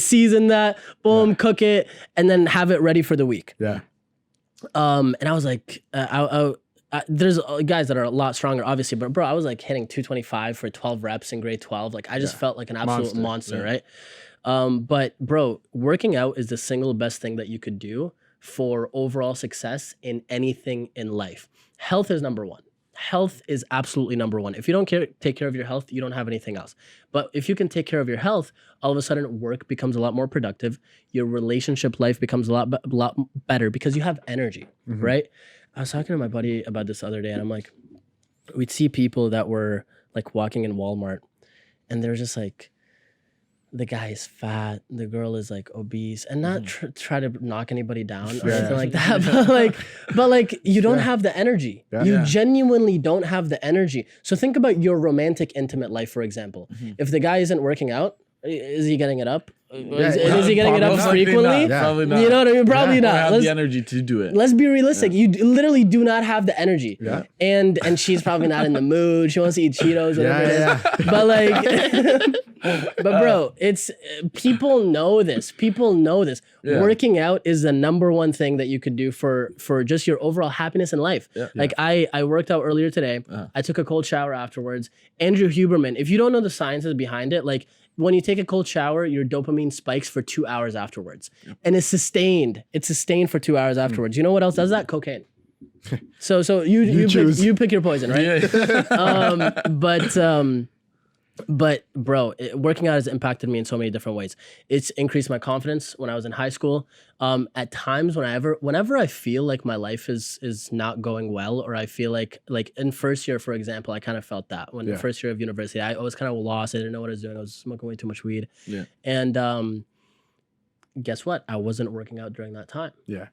season that, boom, cook it, and then have it ready for the week. Yeah. And I was like, there's guys that are a lot stronger, obviously, but bro, I was like hitting 225 for 12 reps in grade 12. Like I just felt like an absolute monster, right? But bro, working out is the single best thing that you could do for overall success in anything in life. Health is number one. Health is absolutely number one. If you don't take care of your health, you don't have anything else. But if you can take care of your health, all of a sudden work becomes a lot more productive. Your relationship life becomes a lot better because you have energy, right? I was talking to my buddy about this the other day and I'm like, we'd see people that were like walking in Walmart and they're just like, the guy is fat, the girl is like obese, and not try to knock anybody down or anything like that, but like you don't have the energy. You genuinely don't have the energy. So think about your romantic, intimate life, for example. If the guy isn't working out, Is he getting it up? Yeah, Is he getting it up Probably frequently? not, probably not. You know what I mean? Probably Or not. have the energy to do it. Let's be realistic. You literally do not have the energy. Yeah. And she's probably not in the mood. She wants to eat Cheetos, whatever it is. But like, but bro, it's people know this. People know this. Yeah. Working out is the number one thing that you could do for just your overall happiness in life. Yeah. Like I worked out earlier today. I took a cold shower afterwards. Andrew Huberman, if you don't know the sciences behind it, like when you take a cold shower, your dopamine spikes for 2 hours afterwards. And it's sustained. It's sustained for 2 hours afterwards. You know what else does that? Cocaine. So you pick your poison, right? Yeah. But bro, working out has impacted me in so many different ways. It's increased my confidence when I was in high school. At times whenever I feel like my life is not going well, or I feel like in first year, for example, I kind of felt that when the first year of university, I was kind of lost. I didn't know what I was doing. I was smoking way too much weed. Yeah. And guess what? I wasn't working out during that time. Yeah.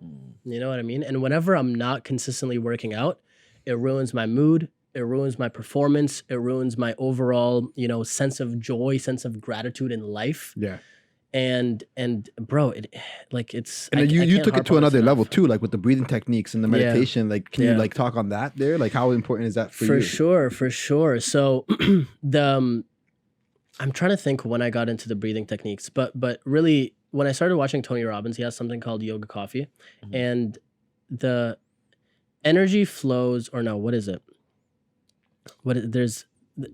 You know what I mean? And whenever I'm not consistently working out, it ruins my mood. It ruins my performance. It ruins my overall, sense of joy, sense of gratitude in life. Yeah. And bro, it's. And I you can't took it harp to on this another enough. level too, like with the breathing techniques and the meditation. Like, can you Yeah. like talk on that there? Like, how important is that for you? For sure. So I'm trying to think when I got into the breathing techniques, but really when I started watching Tony Robbins, he has something called Yoga Coffee, and the energy flows, or no, what is it? There's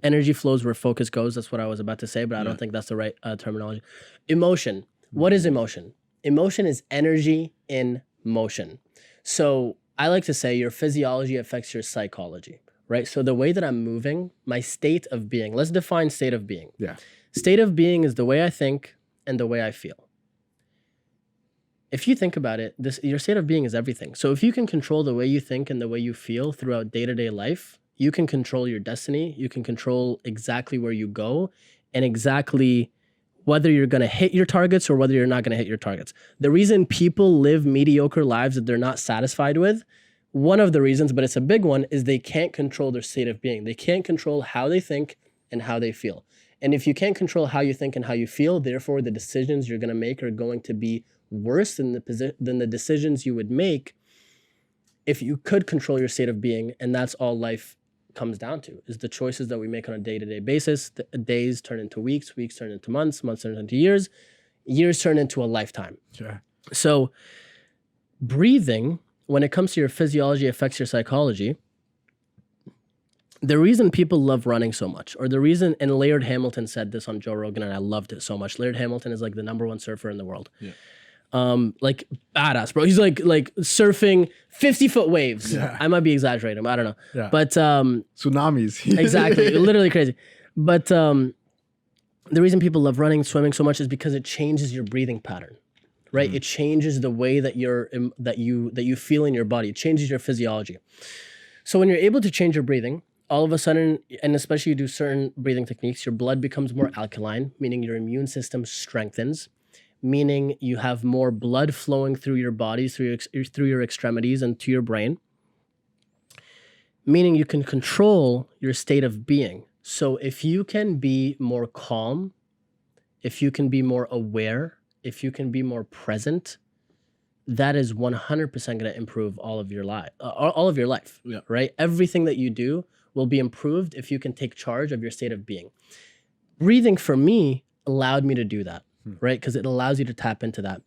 energy flows where focus goes. That's what I was about to say, but I don't think that's the right terminology. Emotion. What is emotion? Emotion is energy in motion. So I like to say your physiology affects your psychology, right? So the way that I'm moving, my state of being, let's define state of being. Yeah. State of being is the way I think and the way I feel. If you think about it, your state of being is everything. So if you can control the way you think and the way you feel throughout day-to-day life, you can control your destiny. You can control exactly where you go and exactly whether you're going to hit your targets or whether you're not going to hit your targets. The reason people live mediocre lives that they're not satisfied with, one of the reasons, but it's a big one, is they can't control their state of being. They can't control how they think and how they feel. And if you can't control how you think and how you feel, therefore the decisions you're going to make are going to be worse than the decisions you would make if you could control your state of being. And that's all life comes down to, is the choices that we make on a day-to-day basis. The days turn into weeks turn into months turn into years turn into a lifetime. Sure. So breathing, when it comes to your physiology, affects your psychology. The reason people love running so much, or the reason, and Laird Hamilton said this on Joe Rogan, and I loved it so much. Laird Hamilton is like the #1 surfer in the world. Yeah. Like badass, bro. He's like surfing 50-foot waves. Yeah. I might be exaggerating, but I don't know. Yeah. But Tsunamis. exactly, literally crazy. But the reason people love running, swimming so much is because it changes your breathing pattern, right? It changes the way that you feel in your body. It changes your physiology. So when you're able to change your breathing, all of a sudden, and especially you do certain breathing techniques, your blood becomes more alkaline, meaning your immune system strengthens, meaning you have more blood flowing through your body, through your extremities and to your brain, meaning you can control your state of being. So if you can be more calm, if you can be more aware, if you can be more present, that is 100% going to improve all of your life, Yeah. right? Everything that you do will be improved if you can take charge of your state of being. Breathing for me allowed me to do that, right? Because it allows you to tap into that.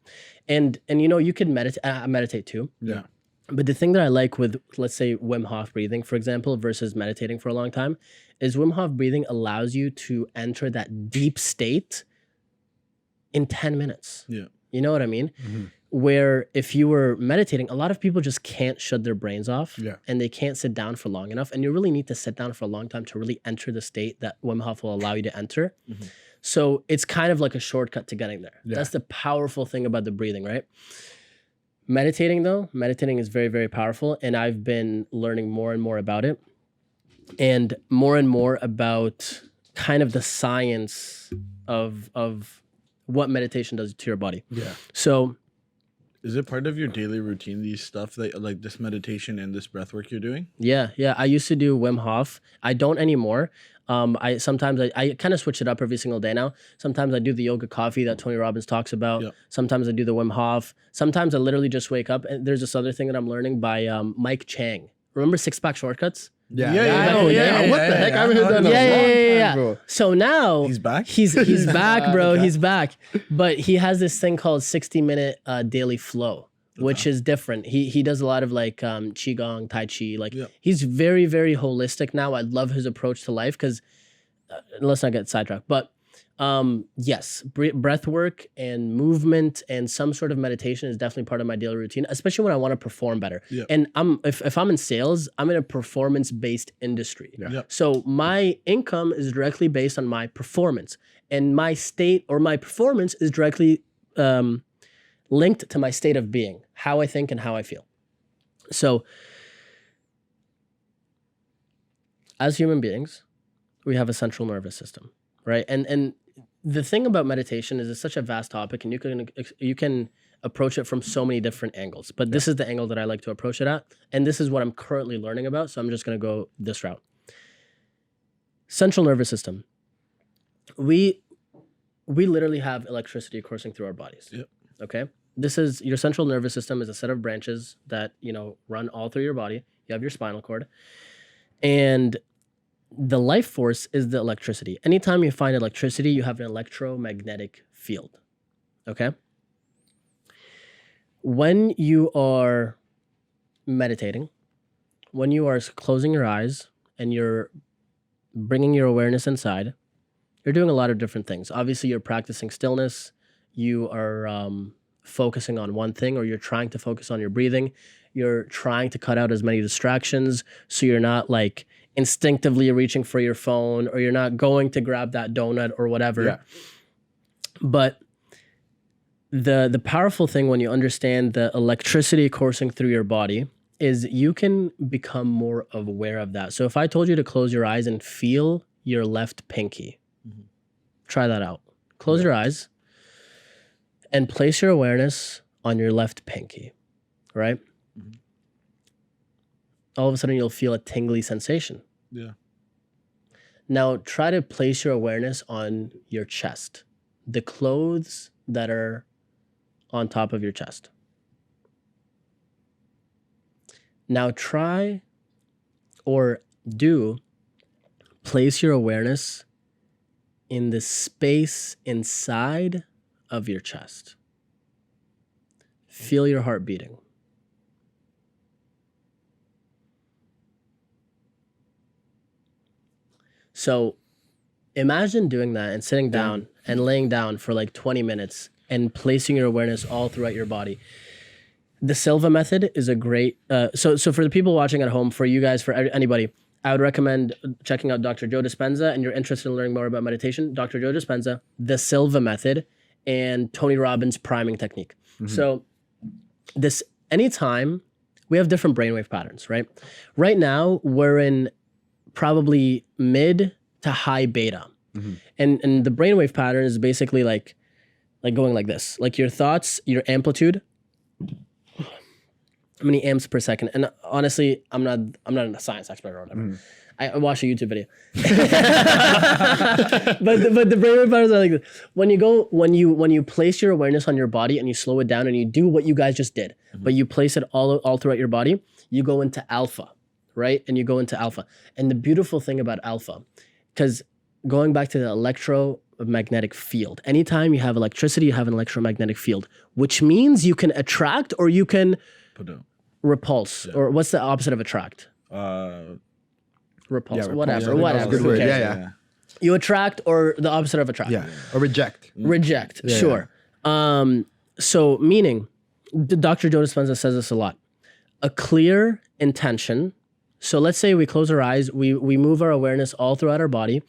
And you can meditate too. Yeah. But the thing that I like with, let's say, Wim Hof breathing, for example, versus meditating for a long time, is Wim Hof breathing allows you to enter that deep state in 10 minutes. Yeah. You know what I mean? Mm-hmm. Where if you were meditating, a lot of people just can't shut their brains off, Yeah. and they can't sit down for long enough. And you really need to sit down for a long time to really enter the state that Wim Hof will allow you to enter. Mm-hmm. So it's kind of like a shortcut to getting there. Yeah. That's the powerful thing about the breathing, right? Meditating is very, very powerful. And I've been learning more and more about it, and more about kind of the science of what meditation does to your body. Yeah. So Is it part of your daily routine, these stuff that like this meditation and this breath work you're doing? Yeah, yeah. I used to do Wim Hof. I don't anymore. I sometimes I kind of switch it up every single day now. Sometimes I do the yoga coffee that Tony Robbins talks about. Yep. Sometimes I do the Wim Hof. Sometimes I literally just wake up and there's this other thing that I'm learning by Mike Chang. Remember Six Pack Shortcuts? Yeah. Yeah. What the heck? I haven't heard that in a Yeah, long yeah. time, bro. So now He's back? He's back, bro. Okay. He's back. But he has this thing called 60-minute daily flow, which is different. He does a lot of like qigong, tai chi. Like he's very, very holistic now. I love his approach to life because let's not get sidetracked. But yes, breath work and movement and some sort of meditation is definitely part of my daily routine, especially when I want to perform better. Yeah. And if I'm in sales, I'm in a performance-based industry. Yeah. So my income is directly based on my performance, and my state or my performance is directly linked to my state of being, how I think and how I feel. So as human beings, we have a central nervous system, right? And the thing about meditation is it's such a vast topic, and you can approach it from so many different angles. But this is the angle that I like to approach it at, and this is what I'm currently learning about. So I'm just going to go this route. Central nervous system. We literally have electricity coursing through our bodies. Yep. Okay. This is your central nervous system is a set of branches that run all through your body. You have your spinal cord, and the life force is the electricity. Anytime you find electricity, you have an electromagnetic field. Okay? When you are meditating, when you are closing your eyes and you're bringing your awareness inside, you're doing a lot of different things. Obviously, you're practicing stillness. You are focusing on one thing, or you're trying to focus on your breathing. You're trying to cut out as many distractions so you're not like instinctively reaching for your phone, or you're not going to grab that donut or whatever. Yeah. But the powerful thing when you understand the electricity coursing through your body is you can become more aware of that. So if I told you to close your eyes and feel your left pinky, try that out. Close your eyes and place your awareness on your left pinky, right? All of a sudden you'll feel a tingly sensation. Yeah. Now try to place your awareness on your chest, the clothes that are on top of your chest. Now try or do place your awareness in the space inside of your chest. Feel your heart beating. So imagine doing that and sitting down and laying down for like 20 minutes and placing your awareness all throughout your body. The Silva method is a great, so for the people watching at home, for you guys, for anybody, I would recommend checking out Dr. Joe Dispenza, and you're interested in learning more about meditation, Dr. Joe Dispenza, the Silva method, and Tony Robbins' priming technique. So this, anytime, we have different brainwave patterns, right? Right now, we're in probably mid to high beta. And the brainwave pattern is basically like going like this, like your thoughts, your amplitude, how many amps per second. And honestly, I'm not a science expert or whatever. I watched a YouTube video. but the brainwave patterns are like this. When you place your awareness on your body and you slow it down and you do what you guys just did, but you place it all throughout your body, you go into alpha, right? And you go into alpha. And the beautiful thing about alpha, because going back to the electromagnetic field, anytime you have electricity, you have an electromagnetic field, which means you can attract or you can repulse. Or what's the opposite of attract? Repulse, whatever. Good Who word. cares? Yeah. You attract or the opposite of attract. Yeah. Or reject. Reject, sure. So meaning, Dr. Joe Dispenza says this a lot. A clear intention. So let's say we close our eyes, we move our awareness all throughout our body,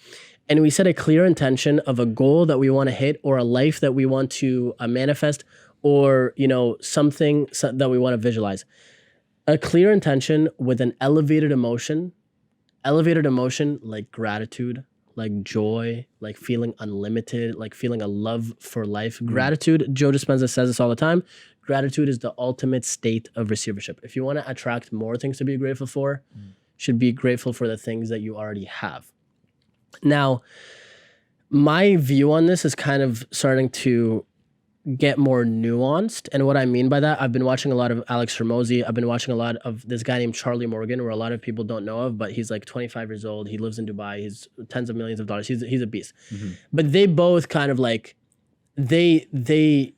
and we set a clear intention of a goal that we want to hit, or a life that we want to manifest, or something that we want to visualize. A clear intention with an elevated emotion like gratitude, like joy, like feeling unlimited, like feeling a love for life. Gratitude, Joe Dispenza says this all the time. Gratitude is the ultimate state of receivership. If you want to attract more things to be grateful for, should be grateful for the things that you already have. Now, my view on this is kind of starting to get more nuanced. And what I mean by that, I've been watching a lot of Alex Hormozy. I've been watching a lot of this guy named Charlie Morgan, where a lot of people don't know of, but he's like 25 years old. He lives in Dubai. He's tens of millions of dollars. He's a beast. But they both kind of like, they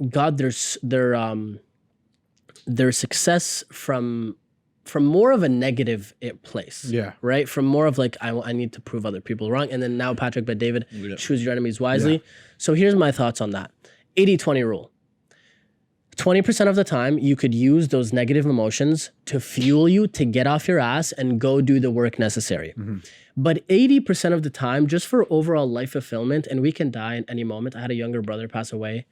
got their success from more of a negative place. Yeah. Right? From more of like, I need to prove other people wrong. And then now Patrick Bet-David, choose your enemies wisely. Yeah. So here's my thoughts on that. 80-20 rule. 20% of the time, you could use those negative emotions to fuel you to get off your ass and go do the work necessary. But 80% of the time, just for overall life fulfillment, and we can die at any moment. I had a younger brother pass away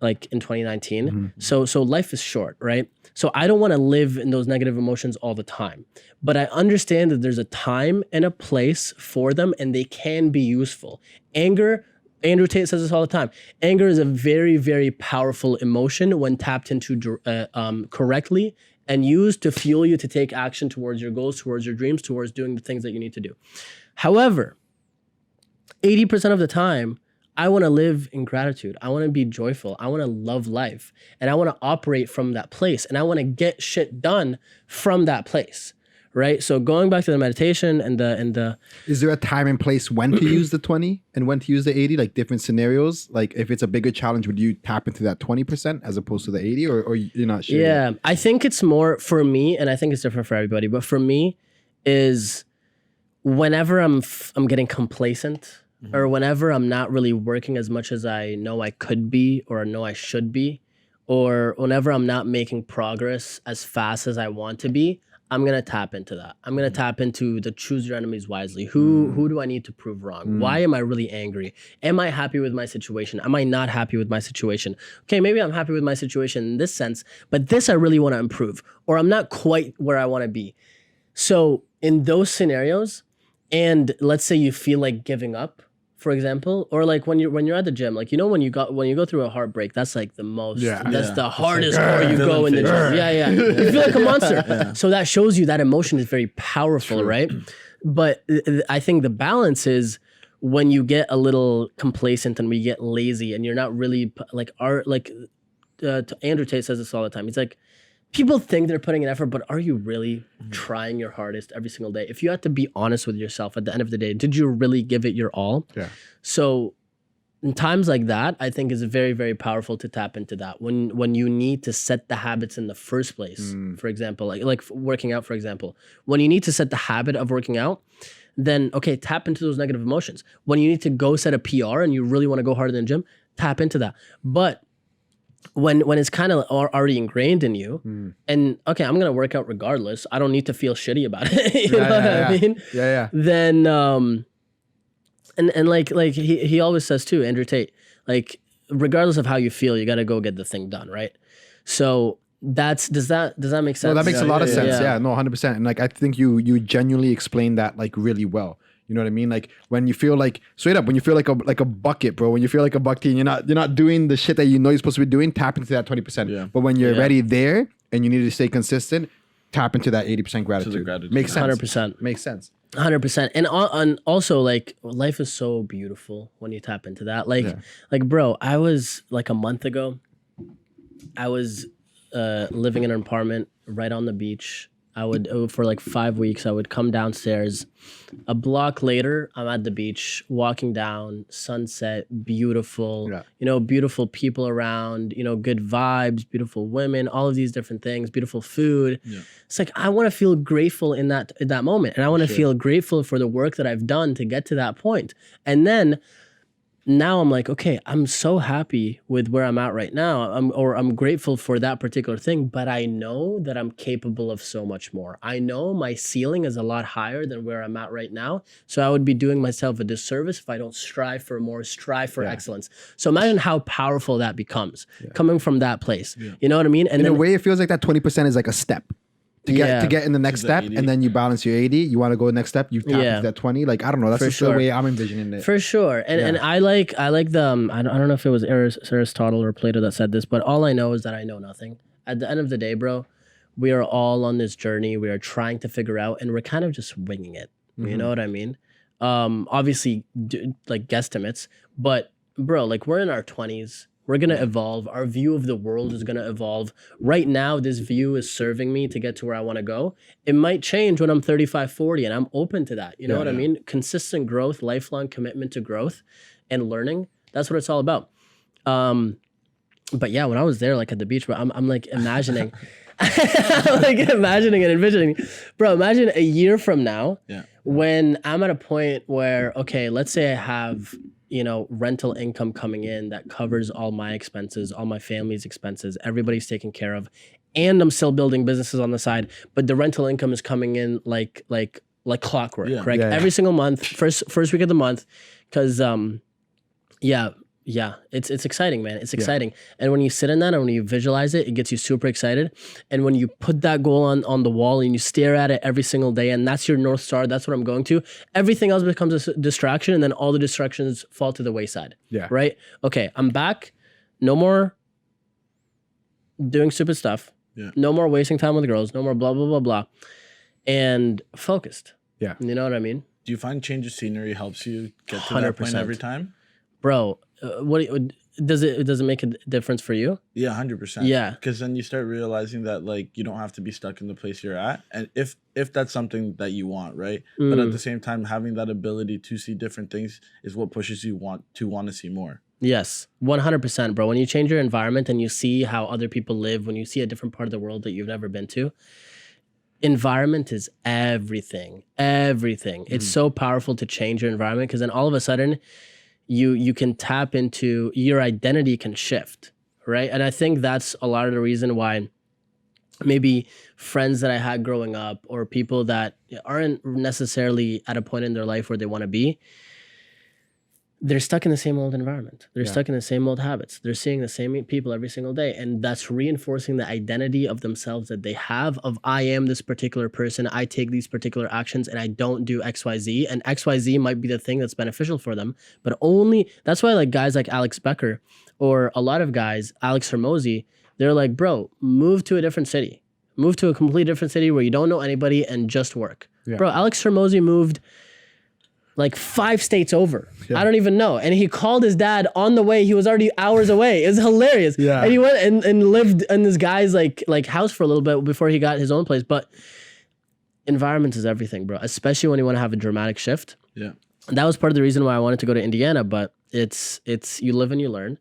like in 2019. So life is short, right? So I don't want to live in those negative emotions all the time. But I understand that there's a time and a place for them, and they can be useful. Anger, Andrew Tate says this all the time. Anger is a very, very powerful emotion when tapped into correctly and used to fuel you to take action towards your goals, towards your dreams, towards doing the things that you need to do. However, 80% of the time, I want to live in gratitude. I want to be joyful. I want to love life. And I want to operate from that place. And I want to get shit done from that place. Right? So going back to the meditation and the Is there a time and place when to use the 20 and when to use the 80? Like different scenarios? Like if it's a bigger challenge, would you tap into that 20% as opposed to the 80, or you're not sure? Yeah, I think it's more for me, and I think it's different for everybody, but for me is whenever I'm getting complacent, or whenever I'm not really working as much as I know I could be or I know I should be, or whenever I'm not making progress as fast as I want to be, I'm going to tap into that. I'm going to tap into the choose your enemies wisely. Who do I need to prove wrong? Why am I really angry? Am I happy with my situation? Am I not happy with my situation? Okay, maybe I'm happy with my situation in this sense, but this I really want to improve, or I'm not quite where I want to be. So in those scenarios, and let's say you feel like giving up, for example, or like when you're at the gym, like, you know, when you go through a heartbreak, that's like the most, that's the hardest part you go in the gym. Yeah. You feel like a monster. So that shows you that emotion is very powerful, right? But I think the balance is when you get a little complacent and we get lazy and you're not really Andrew Tate says this all the time. He's like, people think they're putting in effort, but are you really trying your hardest every single day? If you had to be honest with yourself at the end of the day, did you really give it your all? Yeah. So in times like that, I think is very, very powerful to tap into that. When you need to set the habits in the first place, for example, like working out, for example, when you need to set the habit of working out, then okay, tap into those negative emotions. When you need to go set a PR and you really want to go harder than the gym, tap into that. But when it's kind of already ingrained in you, and okay, I'm gonna work out regardless. I don't need to feel shitty about it. you know what I mean? Yeah. Then and like he always says too, Andrew Tate, like regardless of how you feel, you gotta go get the thing done, right? So does that make sense? No, that makes a lot of sense. Yeah, no, 100%. And like I think you genuinely explained that like really well. You know what I mean? Like when you feel like straight up, when you feel like a bucket, bro, when you feel like a bucket and you're not doing the shit that you know you're supposed to be doing, tap into that 20%. Yeah. But when you're already there and you need to stay consistent, tap into that 80% gratitude. Makes sense. 100%. Makes sense. 100%. And also like life is so beautiful when you tap into that. Like bro, I was like a month ago, I was living in an apartment right on the beach. I would, for like 5 weeks, I would come downstairs. A block later, I'm at the beach, walking down, sunset, beautiful, beautiful people around, good vibes, beautiful women, all of these different things, beautiful food. Yeah. It's like, I want to feel grateful in that moment. And I want to feel grateful for the work that I've done to get to that point. And then now I'm like, okay, I'm so happy with where I'm at right now. I'm grateful for that particular thing, but I know that I'm capable of so much more. I know my ceiling is a lot higher than where I'm at right now. So I would be doing myself a disservice if I don't strive for more, strive for excellence. So imagine how powerful that becomes coming from that place. Yeah. You know what I mean? And in a way, it feels like that 20% is like a step. to get in the next To the step, 80. and then you balance your 80. You want to go next step, you tap Yeah. into that 20. Like I don't know, that's For just the sure. way I'm envisioning it. For sure. And I like the I don't know if it was Aristotle or Plato that said this, but all I know is that I know nothing. At the end of the day, bro, we are all on this journey. We are trying to figure out, and we're kind of just winging it. You know what I mean? Obviously, like guesstimates, but bro, like we're in our 20s. We're gonna evolve. Our view of the world is gonna evolve. Right now, this view is serving me to get to where I want to go. It might change when I'm 35, 40, and I'm open to that. You know what I mean? Consistent growth, lifelong commitment to growth and learning. That's what it's all about. But yeah, when I was there, like at the beach, bro, I'm like imagining, I'm like imagining and envisioning, bro. Imagine a year from now, when I'm at a point where, okay, let's say I have, rental income coming in that covers all my expenses, all my family's expenses, everybody's taken care of, and I'm still building businesses on the side, but the rental income is coming in like clockwork, right? Every single month, first week of the month, because it's exciting, man. It's exciting. And when you sit in that and when you visualize it, it gets you super excited. And when you put that goal on the wall and you stare at it every single day, and that's your North Star, that's what I'm going to, everything else becomes a distraction, and then all the distractions fall to the wayside. Yeah. Right? Okay, I'm back. No more doing stupid stuff. Yeah. No more wasting time with girls. No more blah, blah, blah, blah. And focused. Yeah. You know what I mean? Do you find change of scenery helps you get to that point 100%. every time? Bro, does it make a difference for you? Yeah, 100%. Yeah. Because then you start realizing that like you don't have to be stuck in the place you're at, and if that's something that you want, right? But at the same time, having that ability to see different things is what pushes you want to see more. Yes, 100%, bro. When you change your environment and you see how other people live, when you see a different part of the world that you've never been to, environment is everything. Everything. It's so powerful to change your environment, because then all of a sudden you can tap into your identity can shift, right? And I think that's a lot of the reason why maybe friends that I had growing up or people that aren't necessarily at a point in their life where they want to be, they're stuck in the same old environment. They're stuck in the same old habits. They're seeing the same people every single day. And that's reinforcing the identity of themselves that they have of, I am this particular person. I take these particular actions and I don't do XYZ. And XYZ might be the thing that's beneficial for them. But only, that's why like guys like Alex Becker or a lot of guys, Alex Hormozy, they're like, bro, move to a different city. Move to a completely different city where you don't know anybody and just work. Yeah. Bro, Alex Hormozy moved like 5 states over. Yeah. I don't even know. And he called his dad on the way. He was already hours away. It was hilarious. Yeah. And he went and lived in this guy's like house for a little bit before he got his own place. But environment is everything, bro. Especially when you want to have a dramatic shift. Yeah. And that was part of the reason why I wanted to go to Indiana. But it's you live and you learn.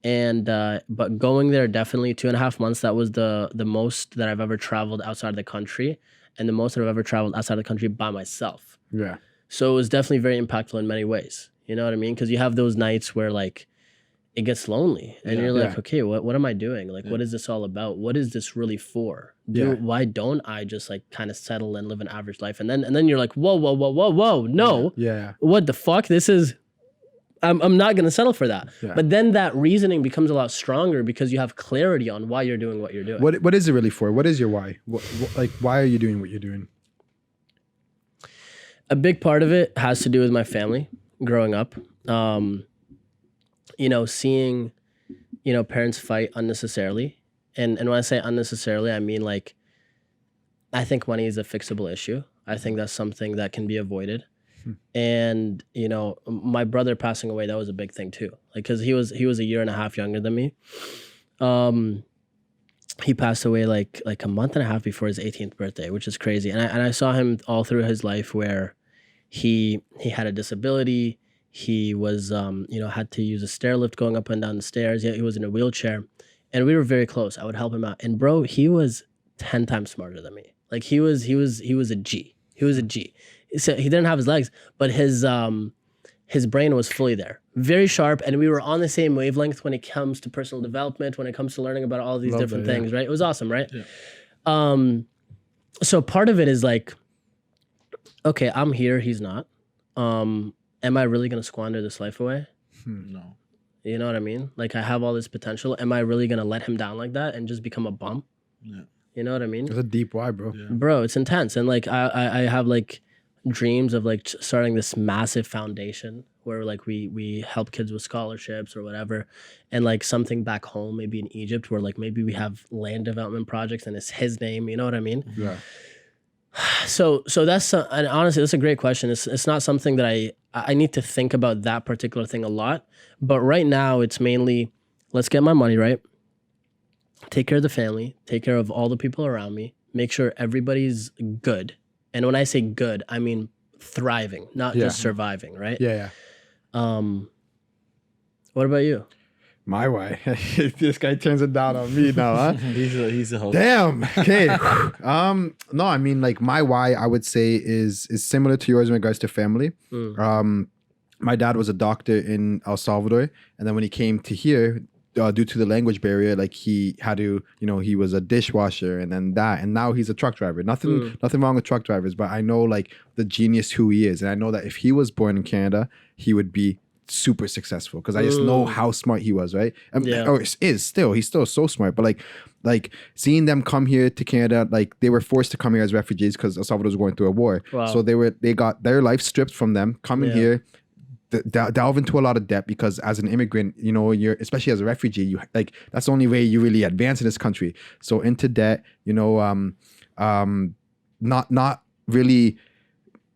And but going there, definitely 2.5 months, that was the most that I've ever traveled outside of the country, and the most that I've ever traveled outside of the country by myself. Yeah. So it was definitely very impactful in many ways. You know what I mean? Because you have those nights where like it gets lonely and you're like, okay, what am I doing? Like, what is this all about? What is this really for? Why don't I just like kind of settle and live an average life? And then you're like, whoa, no. Yeah. What the fuck? This is, I'm not going to settle for that. Yeah. But then that reasoning becomes a lot stronger because you have clarity on why you're doing what you're doing. What is it really for? What is your why? Like, why are you doing what you're doing? A big part of it has to do with my family growing up. Seeing, parents fight unnecessarily. And when I say unnecessarily, I mean like, I think money is a fixable issue. I think that's something that can be avoided. And, my brother passing away, that was a big thing too. Like, cause he was 1.5 years younger than me. He passed away like a 1.5 months before his 18th birthday, which is crazy. And I saw him all through his life where he had a disability. He was, had to use a stair lift going up and down the stairs. He was in a wheelchair, and we were very close. I would help him out. And bro, he was 10 times smarter than me. Like he was a G. He was a G. So he didn't have his legs, but his brain was fully there, very sharp. And we were on the same wavelength when it comes to personal development, when it comes to learning about all these different things, right? It was awesome, right? Yeah. So part of it is like, okay, I'm here, he's not. Am I really going to squander this life away? No. You know what I mean? Like I have all this potential. Am I really going to let him down like that and just become a bum? Yeah. You know what I mean? It's a deep why, bro. Yeah. Bro, it's intense. And like I have like dreams of like starting this massive foundation where like we help kids with scholarships or whatever, and like something back home, maybe in Egypt, where like maybe we have land development projects and it's his name. You know what I mean? Yeah. So that's and honestly, that's a great question. It's not something that I need to think about that particular thing a lot. But right now, it's mainly let's get my money right, take care of the family, take care of all the people around me, make sure everybody's good. And when I say good, I mean thriving, not just surviving, right? Yeah. What about you? My why. This guy turns it down on me now, huh? He's a host. Damn. Okay. No, I mean, like my why I would say is similar to yours in regards to family. My dad was a doctor in El Salvador, and then when he came to here, due to the language barrier, like he had to, he was a dishwasher and then that, and now he's a truck driver. Nothing wrong with truck drivers, but I know like the genius who he is, and I know that if he was born in Canada, he would be super successful because I just know how smart he was, right? Or he's still so smart, but like seeing them come here to Canada, like they were forced to come here as refugees because El Salvador was going through a war. Wow. So they got their life stripped from them, coming here, delve into a lot of debt because as an immigrant, you're, especially as a refugee, you like that's the only way you really advance in this country. So into debt, not really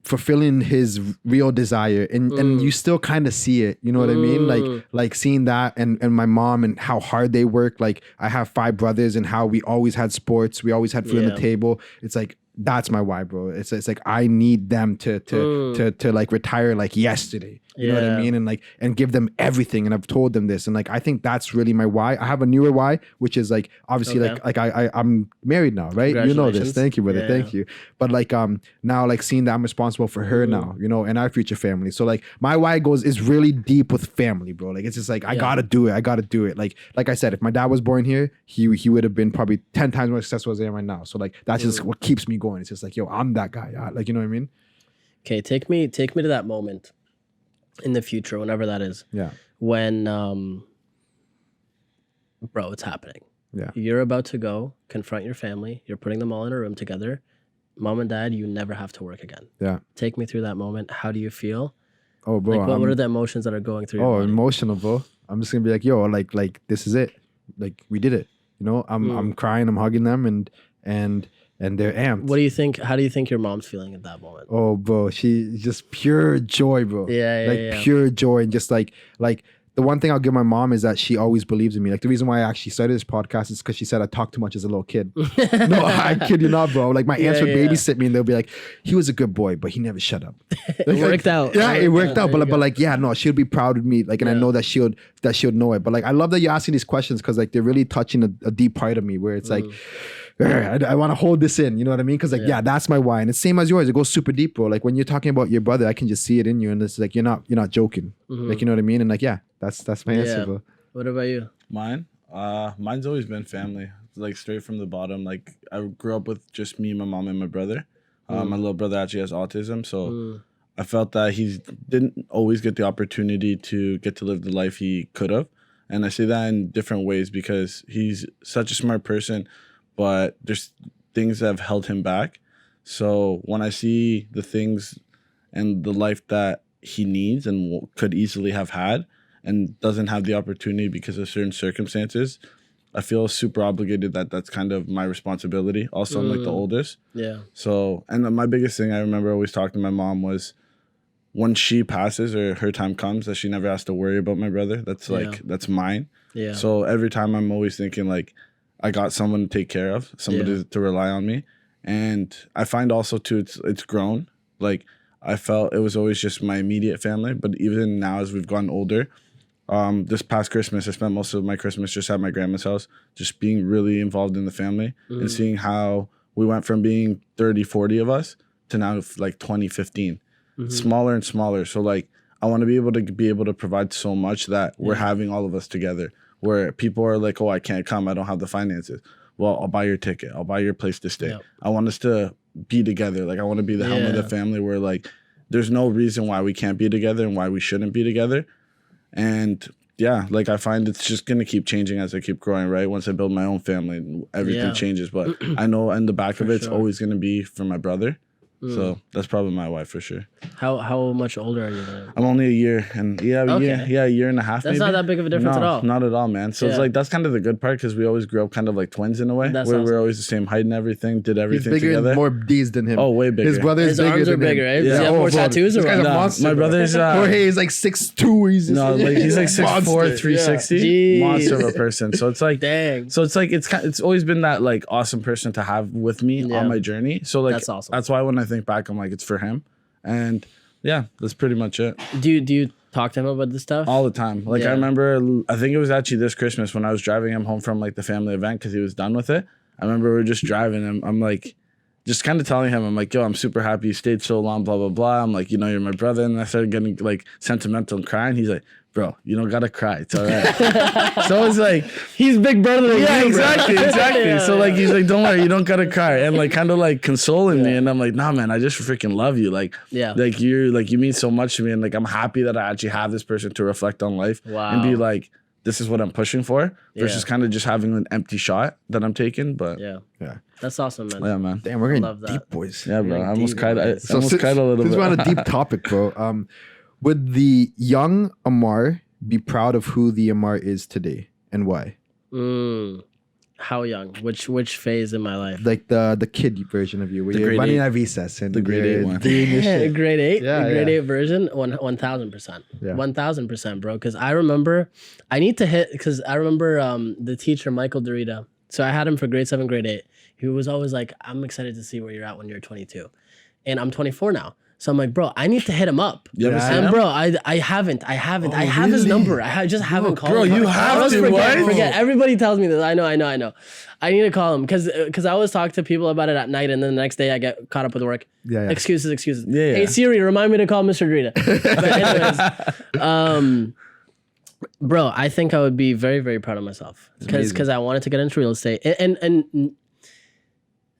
fulfilling his real desire, and you still kind of see it, you know what I mean? Like seeing that and my mom and how hard they work. Like I have 5 brothers and how we always had sports, we always had food on the table. It's like that's my why, bro. It's like I need them to like retire like yesterday. You know what I mean? And give them everything. And I've told them this. And like I think that's really my why. I have a newer why, which is like obviously like I'm married now, right? You know this. Thank you, brother. Yeah. Thank you. But like now like seeing that I'm responsible for her now, and our future family. So like my why is really deep with family, bro. Like it's just like I gotta do it. I gotta do it. Like I said, if my dad was born here, he would have been probably 10 times more successful as I am right now. So like that's just what keeps me going. It's just like, yo, I'm that guy. Like, you know what I mean? Okay, take me to that moment in the future, whenever that is. Yeah. When bro, it's happening. Yeah. You're about to go confront your family. You're putting them all in a room together. Mom and dad, you never have to work again. Yeah. Take me through that moment. How do you feel? Oh, bro. Like, what are the emotions that are going through your body? Emotional, bro. I'm just gonna be like, yo, like this is it. Like we did it. I'm crying, I'm hugging them and they're amped. What do you think? How do you think your mom's feeling at that moment? Oh, bro, she's just pure joy, bro. Yeah. Pure joy. And just like the one thing I'll give my mom is that she always believes in me. Like the reason why I actually started this podcast is because she said I talk too much as a little kid. No, I kid you not, bro. Like my aunts would babysit me and they'll be like, he was a good boy, but he never shut up. It worked out. Yeah, it worked out. But like, yeah, no, she'll be proud of me. Like, and I know that she'll know it. But like, I love that you're asking these questions because like they're really touching a deep part of me where it's like, I want to hold this in, you know what I mean? Because like, yeah, that's my why, and it's same as yours. It goes super deep, bro. Like when you're talking about your brother, I can just see it in you, and it's like you're not joking, like, you know what I mean? And like, yeah, that's my answer, bro. What about you? Mine's always been family, like straight from the bottom. Like I grew up with just me, my mom, and my brother. My little brother actually has autism, so I felt that he didn't always get the opportunity to get to live the life he could have, and I say that in different ways because he's such a smart person. But there's things that have held him back. So when I see the things and the life that he needs and could easily have had and doesn't have the opportunity because of certain circumstances, I feel super obligated that that's kind of my responsibility. Also, I'm like the oldest. Yeah. So, and my biggest thing I remember always talking to my mom was when she passes or her time comes that she never has to worry about my brother. That's like, that's mine. Yeah. So every time I'm always thinking like, I got someone to take care of, somebody to rely on me. And I find also too, it's grown. Like I felt it was always just my immediate family. But even now as we've gotten older, this past Christmas, I spent most of my Christmas just at my grandma's house, just being really involved in the family and seeing how we went from being 30, 40 of us to now like 20, 15, smaller and smaller. So like, I want to be able to provide so much that we're having all of us together. Where people are like, oh, I can't come. I don't have the finances. Well, I'll buy your ticket. I'll buy your place to stay. Yep. I want us to be together. Like, I want to be the helm of the family where, like, there's no reason why we can't be together and why we shouldn't be together. And yeah, like I find it's just gonna keep changing as I keep growing, right? Once I build my own family, everything Yeah. changes. But I know in the back of it, it's sure. always gonna be for my brother. So that's probably my wife for sure. How much older are you than? I'm only a year and a year and a half. That's maybe. not that big of a difference No, at all. Not at all, man. So it's Yeah. like that's kind of the good part because we always grew up kind of like twins in a way. That's Where awesome. we're always the same height and everything, did He's everything bigger together. and more D's than him. Oh, way bigger. His brother is His bigger arms are than him. bigger, right? Yeah. Does he have more bro, tattoos or this guy's what? a Nah, monster. my bro. brother's Jorge is like 6'2". He's no, like he's like 6'4", monster. 360, Jeez. monster of a person. So it's like, Dang. so it's like it's always been that like awesome person to have with me Yeah. on my journey. So like That's awesome. That's why when I think back, I'm like it's for him, and yeah, that's pretty much it. Do you talk to him about this stuff? All the time. Like Yeah. I remember, I think it was actually this Christmas when I was driving him home from like the family event because he was done with it. I remember we were just driving him. I'm like, just kind of telling him, I'm like, yo, I'm super happy you stayed so long, blah, blah, blah. I'm like, you know, you're my brother. And I started getting like sentimental and crying. He's like, bro, you don't gotta cry. It's all right. So it's like, He's big brother than yeah, you, bro. exactly. Yeah, So like, he's like, don't worry, you don't gotta cry. And like, kind of like consoling me. And I'm like, nah, man, I just freaking love you. Like, Yeah. like you mean so much to me. And like, I'm happy that I actually have this person to reflect on life Wow. and be like, this is what I'm pushing for versus Yeah. kind of just having an empty shot that I'm taking. But Yeah. Yeah. That's awesome, man. yeah, man. Damn, we're getting love that. deep, boys. Yeah, bro. I almost deep, cried. I boys. almost cried a little since bit. we're on a deep topic, bro. Would the young Ammar be proud of who the Ammar is today and why? How young? Which phase in my life? Like the kid version of you, where The you're grade running 8. at visas and The grade you're 8 one. doing your shit. Grade 8? Yeah, The grade yeah. 8 version? 1000%. Yeah. 1000%, bro. Because I remember, I need to hit, because I remember the teacher, Michael Dorita. So I had him for grade 7, grade 8. He was always like, I'm excited to see where you're at when you're 22. And I'm 24 now. So I'm like, bro, I need to hit him up. You ever Yeah. seen And him? bro, I haven't. I have his really? number. I just haven't called bro, him. you I have always to, forget. what? Everybody tells me this. I know. I need to call him because I always talk to people about it at night, and then the next day I get caught up with work. Yeah. Excuses. Yeah. Hey Siri, remind me to call Mr. Drita. But anyways, bro, I think I would be very, very proud of myself because I wanted to get into real estate, and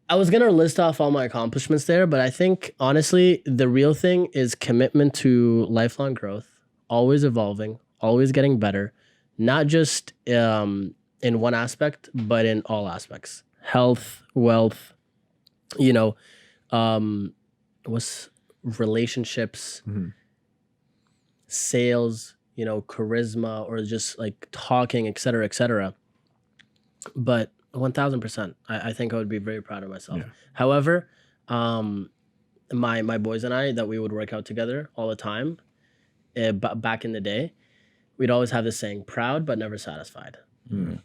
I was gonna list off all my accomplishments there, but I think honestly, the real thing is commitment to lifelong growth, always evolving, always getting better, not just in one aspect, but in all aspects. Health, wealth, what's relationships, sales, charisma, or just like talking, et cetera, et cetera. But 1000%, I think I would be very proud of myself. Yeah. However, my boys and I, that we would work out together all the time, back in the day, we'd always have this saying, proud but never satisfied.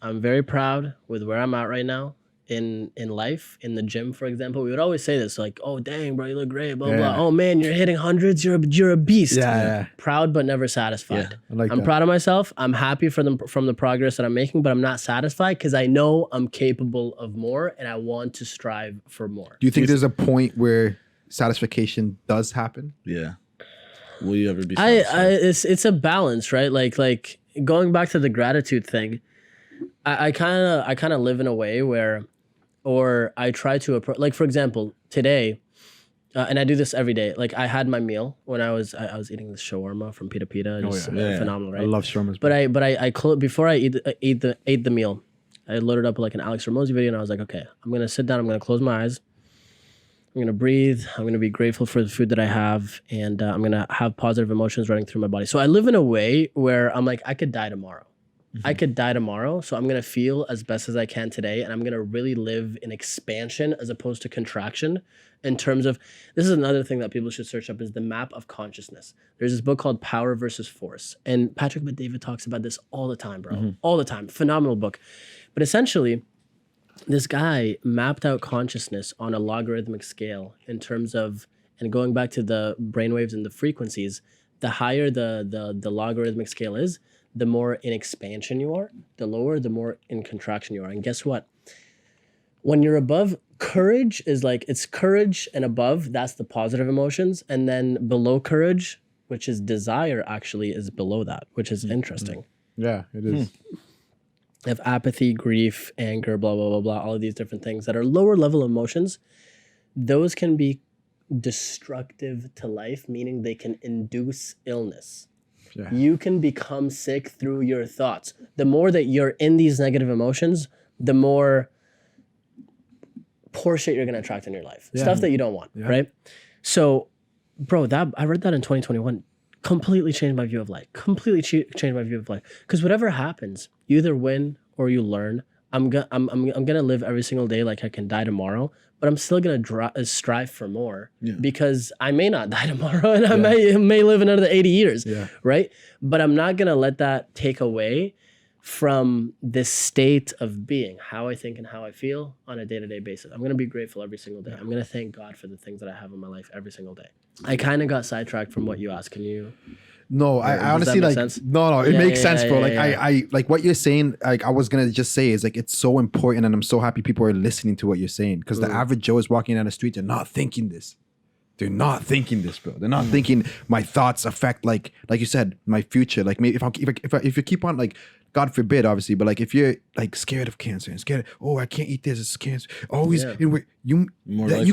I'm very proud with where I'm at right now in life. In the gym, for example, we would always say this, like, oh dang bro, you look great, blah blah. Oh man, you're hitting hundreds, you're a beast. Yeah. Proud but never satisfied. I like I'm that. proud of myself. I'm happy from the progress that I'm making, but I'm not satisfied because I know I'm capable of more and I want to strive for more. Do you think there's a point where satisfaction does happen? Yeah. Will you ever be I satisfied? it's a balance, right? Like going back to the gratitude thing, I kind of live in a way where, or I try to approach, like for example, today, and I do this every day. Like I had my meal when I was eating the shawarma from Pita Pita. Just yeah. phenomenal, right? I love shawarmas. But I before I ate the meal, I loaded up like an Alex Ramosi video, and I was like, okay, I'm gonna sit down, I'm gonna close my eyes, I'm gonna breathe, I'm gonna be grateful for the food that I have, and I'm gonna have positive emotions running through my body. So I live in a way where I'm like, I could die tomorrow. I could die tomorrow, so I'm gonna feel as best as I can today, and I'm gonna really live in expansion as opposed to contraction. In terms of, this is another thing that people should search up, is the map of consciousness. There's this book called Power versus Force, and Patrick Bet-David talks about this all the time, bro. All the time. Phenomenal book. But essentially, this guy mapped out consciousness on a logarithmic scale in terms of, and going back to the brainwaves and the frequencies, the higher the logarithmic scale is, the more in expansion you are. The lower, the more in contraction you are. And guess what? When you're above, courage is like, it's courage and above, that's the positive emotions. And then below courage, which is desire, actually is below that, which is interesting. Yeah, it is. You have apathy, grief, anger, blah, blah, blah, blah, all of these different things that are lower level emotions. Those can be destructive to life, meaning they can induce illness. Yeah. You can become sick through your thoughts. The more that you're in these negative emotions, the more poor shit you're going to attract in your life. Yeah. Stuff that you don't want, right? So, bro, I read that in 2021. Completely changed my view of life. Changed my view of life. Because whatever happens, you either win or you learn. I'm gonna live every single day like I can die tomorrow, but I'm still gonna strive for more because I may not die tomorrow and I may live another 80 years, right? But I'm not gonna let that take away from this state of being, how I think and how I feel on a day-to-day basis. I'm gonna be grateful every single day. I'm gonna thank God for the things that I have in my life every single day. I kind of got sidetracked from what you asked. Can you? No, I honestly make like sense? no, it makes sense, bro. Like yeah. I like what you're saying. Like I was gonna just say is like it's so important, and I'm so happy people are listening to what you're saying because the average Joe is walking down the street and not thinking this. They're not thinking this, bro. They're not thinking my thoughts affect like you said my future. Like maybe if you keep on like God forbid, obviously, but like if you're like scared of cancer and scared, I can't eat this, it's cancer. Always, you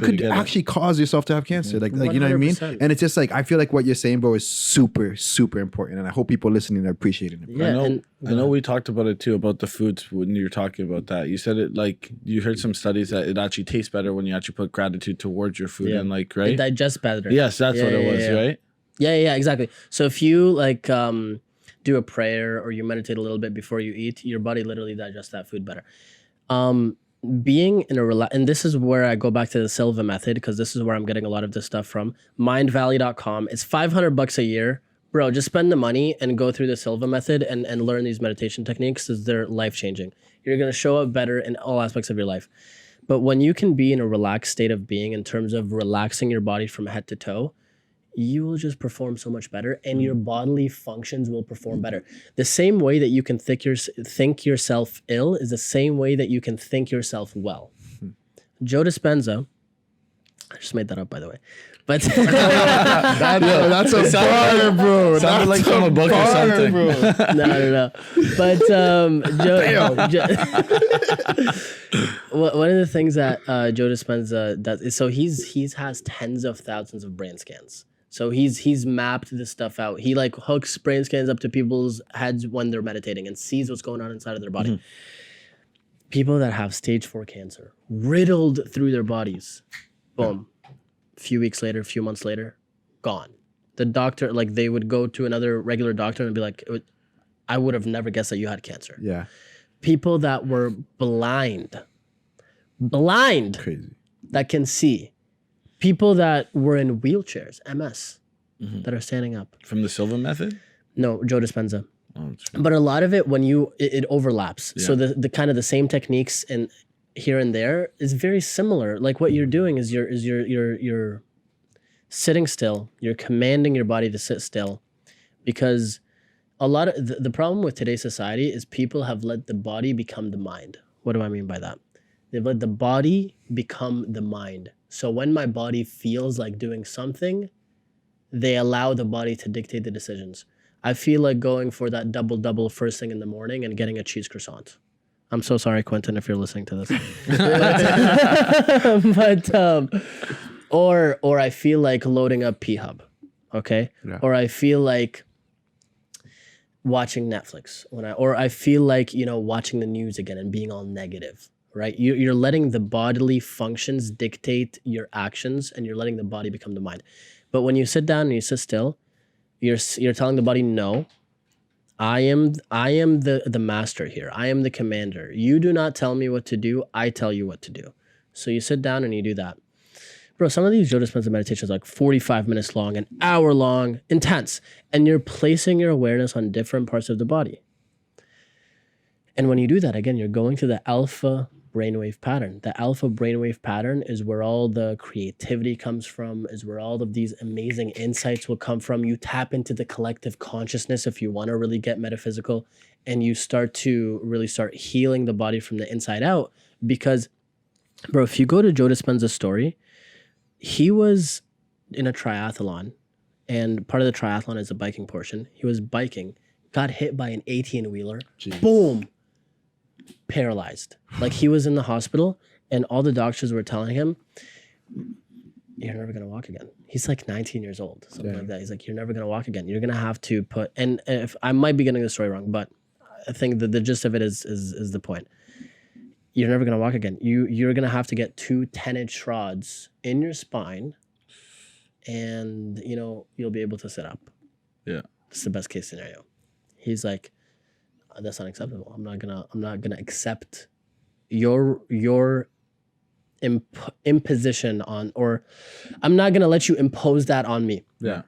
could actually cause yourself to have cancer. Like you know what I mean? And it's just like I feel like what you're saying, bro, is super, super important, and I hope people listening are appreciating it. Bro. Yeah, I know we talked about it too about the foods when you were talking about that. You said it like you heard some studies that it actually tastes better when you actually put gratitude towards your food and like right. It digests better. Yes, that's what it was, right? Yeah, exactly. So if you like do a prayer or you meditate a little bit before you eat, your body literally digests that food better. Being in and this is where I go back to the Silva method because this is where I'm getting a lot of this stuff from. Mindvalley.com. It's $500 a year. Bro, just spend the money and go through the Silva method and learn these meditation techniques because they're life-changing. You're going to show up better in all aspects of your life. But when you can be in a relaxed state of being in terms of relaxing your body from head to toe, you will just perform so much better and your bodily functions will perform better. The same way that you can think yourself ill is the same way that you can think yourself well. Joe Dispenza, I just made that up by the way, but that's a fire, bro. Sounded like from a book or something. Bro. No. But one of the things that Joe Dispenza does is so he's has tens of thousands of brain scans. So he's mapped this stuff out. He like hooks brain scans up to people's heads when they're meditating and sees what's going on inside of their body. People that have stage 4 cancer, riddled through their bodies, boom. A few weeks later, a few months later, gone. The doctor, like they would go to another regular doctor and be like, I would have never guessed that you had cancer. Yeah. People that were blind, Crazy. that can see. People that were in wheelchairs, MS, that are standing up. From the Silva method? No, Joe Dispenza. Oh, but a lot of it, when it overlaps. Yeah. So the kind of the same techniques and here and there is very similar. Like what you're doing is you're sitting still. You're commanding your body to sit still, because a lot of the problem with today's society is people have let the body become the mind. What do I mean by that? They've let the body become the mind. So when my body feels like doing something, they allow the body to dictate the decisions. I feel like going for that double first thing in the morning and getting a cheese croissant. I'm so sorry, Quentin, if you're listening to this. Or I feel like loading up P-Hub, okay? Yeah. Or I feel like watching Netflix or I feel like, watching the news again and being all negative. Right? You're letting the bodily functions dictate your actions and you're letting the body become the mind. But when you sit down and you sit still, you're telling the body, no, I am the master here. I am the commander. You do not tell me what to do. I tell you what to do. So you sit down and you do that. Bro, some of these Joe Dispenza meditations are like 45 minutes long, an hour long, intense. And you're placing your awareness on different parts of the body. And when you do that, again, you're going to the alpha brainwave pattern. The alpha brainwave pattern is where all the creativity comes from, is where all of these amazing insights will come from. You tap into the collective consciousness if you want to really get metaphysical, and you start healing the body from the inside out. Because, bro, if you go to Joe Dispenza's story, he was in a triathlon, and part of the triathlon is the biking portion. He was biking, got hit by an 18-wheeler, boom, paralyzed. Like he was in the hospital and all the doctors were telling him, you're never gonna walk again. He's like 19 years old, something Yeah. like that. He's like, you're never gonna walk again. You're gonna have to put. And if I might be getting the story wrong, but I think that the gist of it is the point. You're never gonna walk again. You're gonna have to get 2 10-inch rods in your spine, and you'll be able to sit up. Yeah. It's the best case scenario. He's like, that's unacceptable. I'm not gonna accept your imposition on, or I'm not gonna let you impose that on me. Yeah.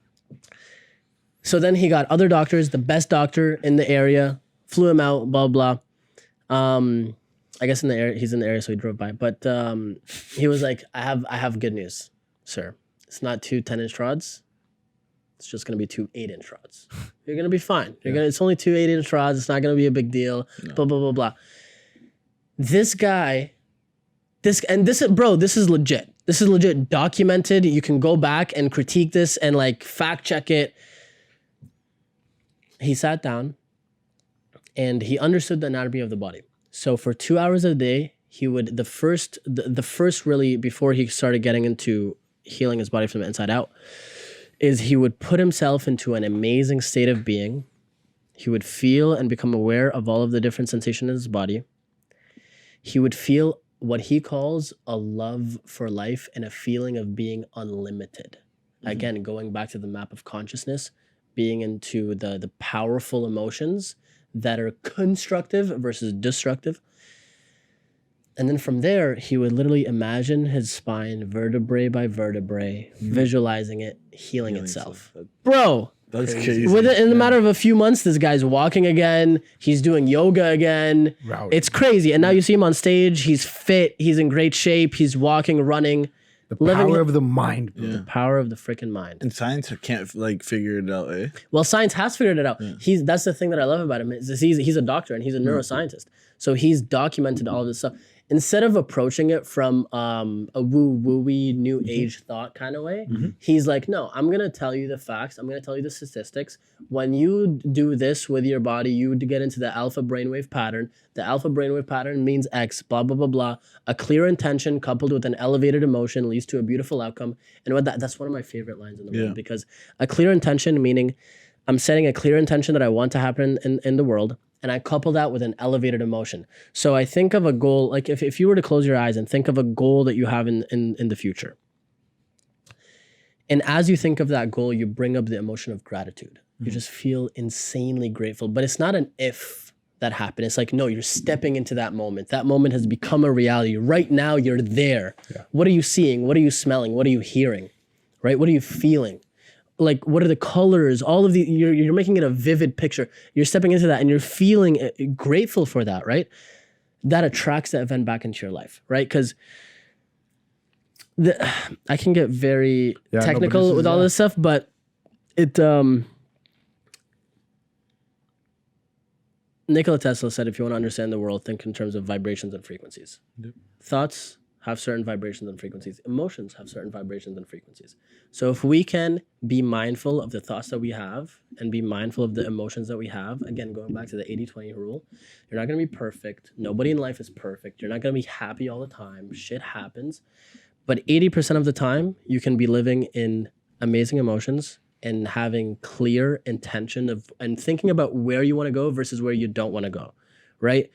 So then he got other doctors, the best doctor in the area, flew him out, blah blah. I guess in the area, he's in the area, so he drove by. But he was like, I have good news, sir. It's not 2 10-inch rods. It's just gonna be 2 8-inch rods. You're gonna be fine. It's only 2 8-inch rods. It's not gonna be a big deal. No. Blah blah blah blah. This guy, this is legit. This is legit documented. You can go back and critique this and like fact check it. He sat down and he understood the anatomy of the body. So for 2 hours a day, he would the first really, before he started getting into healing his body from the inside out, is he would put himself into an amazing state of being. He would feel and become aware of all of the different sensations in his body. He would feel what he calls a love for life and a feeling of being unlimited. Again, going back to the map of consciousness, being into the powerful emotions that are constructive versus destructive. And then from there, he would literally imagine his spine vertebrae by vertebrae, visualizing it, healing itself. Bro, That's crazy. in the matter of a few months, this guy's walking again. He's doing yoga again. Rowdy. It's crazy. And now you see him on stage. He's fit. He's in great shape. He's walking, running. The living power it- of the mind, bro. Yeah. The power of the freaking mind. And science can't like figure it out, eh? Well, science has figured it out. That's the thing that I love about him. Is he's a doctor and he's a neuroscientist. So he's documented all of this stuff. Instead of approaching it from a woo-woo-y new age thought kind of way, he's like, no, I'm going to tell you the facts. I'm going to tell you the statistics. When you do this with your body, you get into the alpha brainwave pattern. The alpha brainwave pattern means X, blah, blah, blah, blah. A clear intention coupled with an elevated emotion leads to a beautiful outcome. And what that's one of my favorite lines in the world, because a clear intention, meaning I'm setting a clear intention that I want to happen in the world. And I couple that with an elevated emotion. So I think of a goal, like if you were to close your eyes and think of a goal that you have in the future. And as you think of that goal, you bring up the emotion of gratitude. You just feel insanely grateful. But it's not an if that happened. It's like, no, you're stepping into that moment. That moment has become a reality. Right now, you're there. Yeah. What are you seeing? What are you smelling? What are you hearing? Right? What are you feeling? Like, what are the colors? All of the, you're making it a vivid picture. You're stepping into that and you're feeling grateful for that, right? That attracts that event back into your life, right? Because I can get very technical with all this stuff, but it, Nikola Tesla said, if you want to understand the world, think in terms of vibrations and frequencies. Yep. Thoughts have certain vibrations and frequencies. Emotions have certain vibrations and frequencies. So if we can be mindful of the thoughts that we have and be mindful of the emotions that we have, again, going back to the 80-20 rule, you're not going to be perfect. Nobody in life is perfect. You're not going to be happy all the time. Shit happens. But 80% of the time, you can be living in amazing emotions and having clear intention of and thinking about where you want to go versus where you don't want to go, right?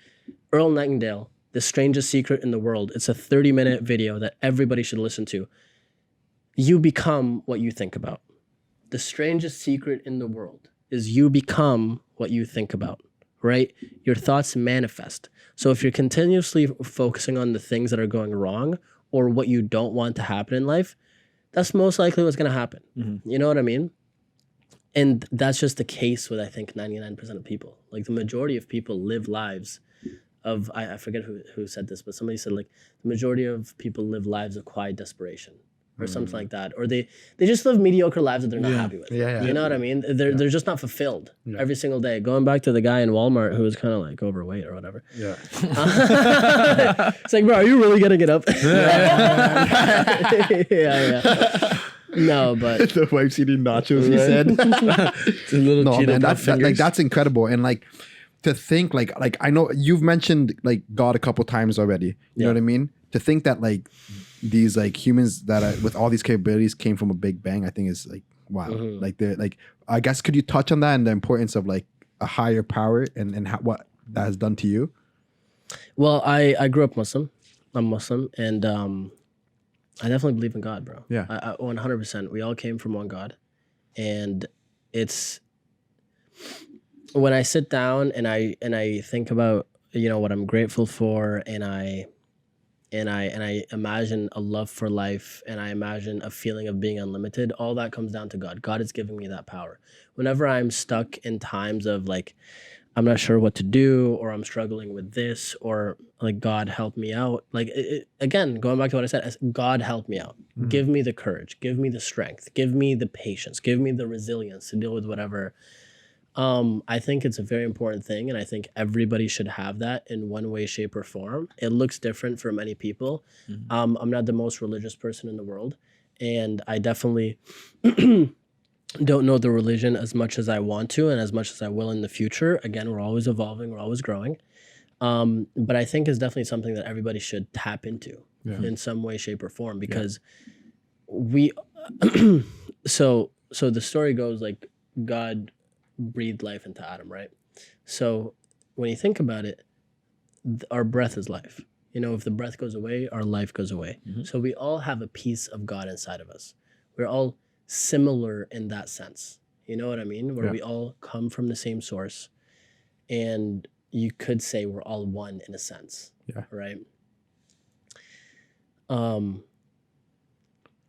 Earl Nightingale, The Strangest Secret in the World. It's a 30-minute video that everybody should listen to. You become what you think about. The strangest secret in the world is you become what you think about, right? Your thoughts manifest. So if you're continuously focusing on the things that are going wrong or what you don't want to happen in life, that's most likely what's going to happen. Mm-hmm. You know what I mean? And that's just the case with, I think, 99% of people. Like, the majority of people live lives of, I forget who said this, but somebody said, like, the majority of people live lives of quiet desperation or something like that. Or they just live mediocre lives that they're not happy with. You know what I mean? They're just not fulfilled every single day. Going back to the guy in Walmart who was kind of like overweight or whatever. Yeah. It's like, bro, are you really getting it up? Yeah. No, but the wife's eating nachos. He said, It's a little "No, man, fingers. that's incredible." And like to think, like I know you've mentioned like God a couple times already. You know what I mean? to think that like these like humans that are with all these capabilities came from a big bang, I think is like wow. Like they're like, I guess, could you touch on that and the importance of like a higher power and what that has done to you? Well, I grew up Muslim. I'm Muslim, and I definitely believe in God, bro. Yeah. I 100%. We all came from one God, and it's when I sit down and I think about what I'm grateful for, and I imagine a love for life, and I imagine a feeling of being unlimited. All that comes down to God. God is giving me that power. Whenever I'm stuck in times of like, I'm not sure what to do, or I'm struggling with this, or like, God help me out. Like, again, going back to what I said, God help me out. Give me the courage, give me the strength, give me the patience, give me the resilience to deal with whatever. I think it's a very important thing, and I think everybody should have that in one way, shape, or form. It looks different for many people. I'm not the most religious person in the world, and I definitely don't know the religion as much as I want to and as much as I will in the future. Again, we're always evolving, we're always growing. But I think it's definitely something that everybody should tap into in some way, shape, or form, because we so the story goes like God breathed life into Adam, right? So when you think about it, our breath is life. If the breath goes away, our life goes away. So we all have a piece of God inside of us. We're all similar in that sense. You know what I mean? Where we all come from the same source, and you could say we're all one in a sense. Yeah. Right?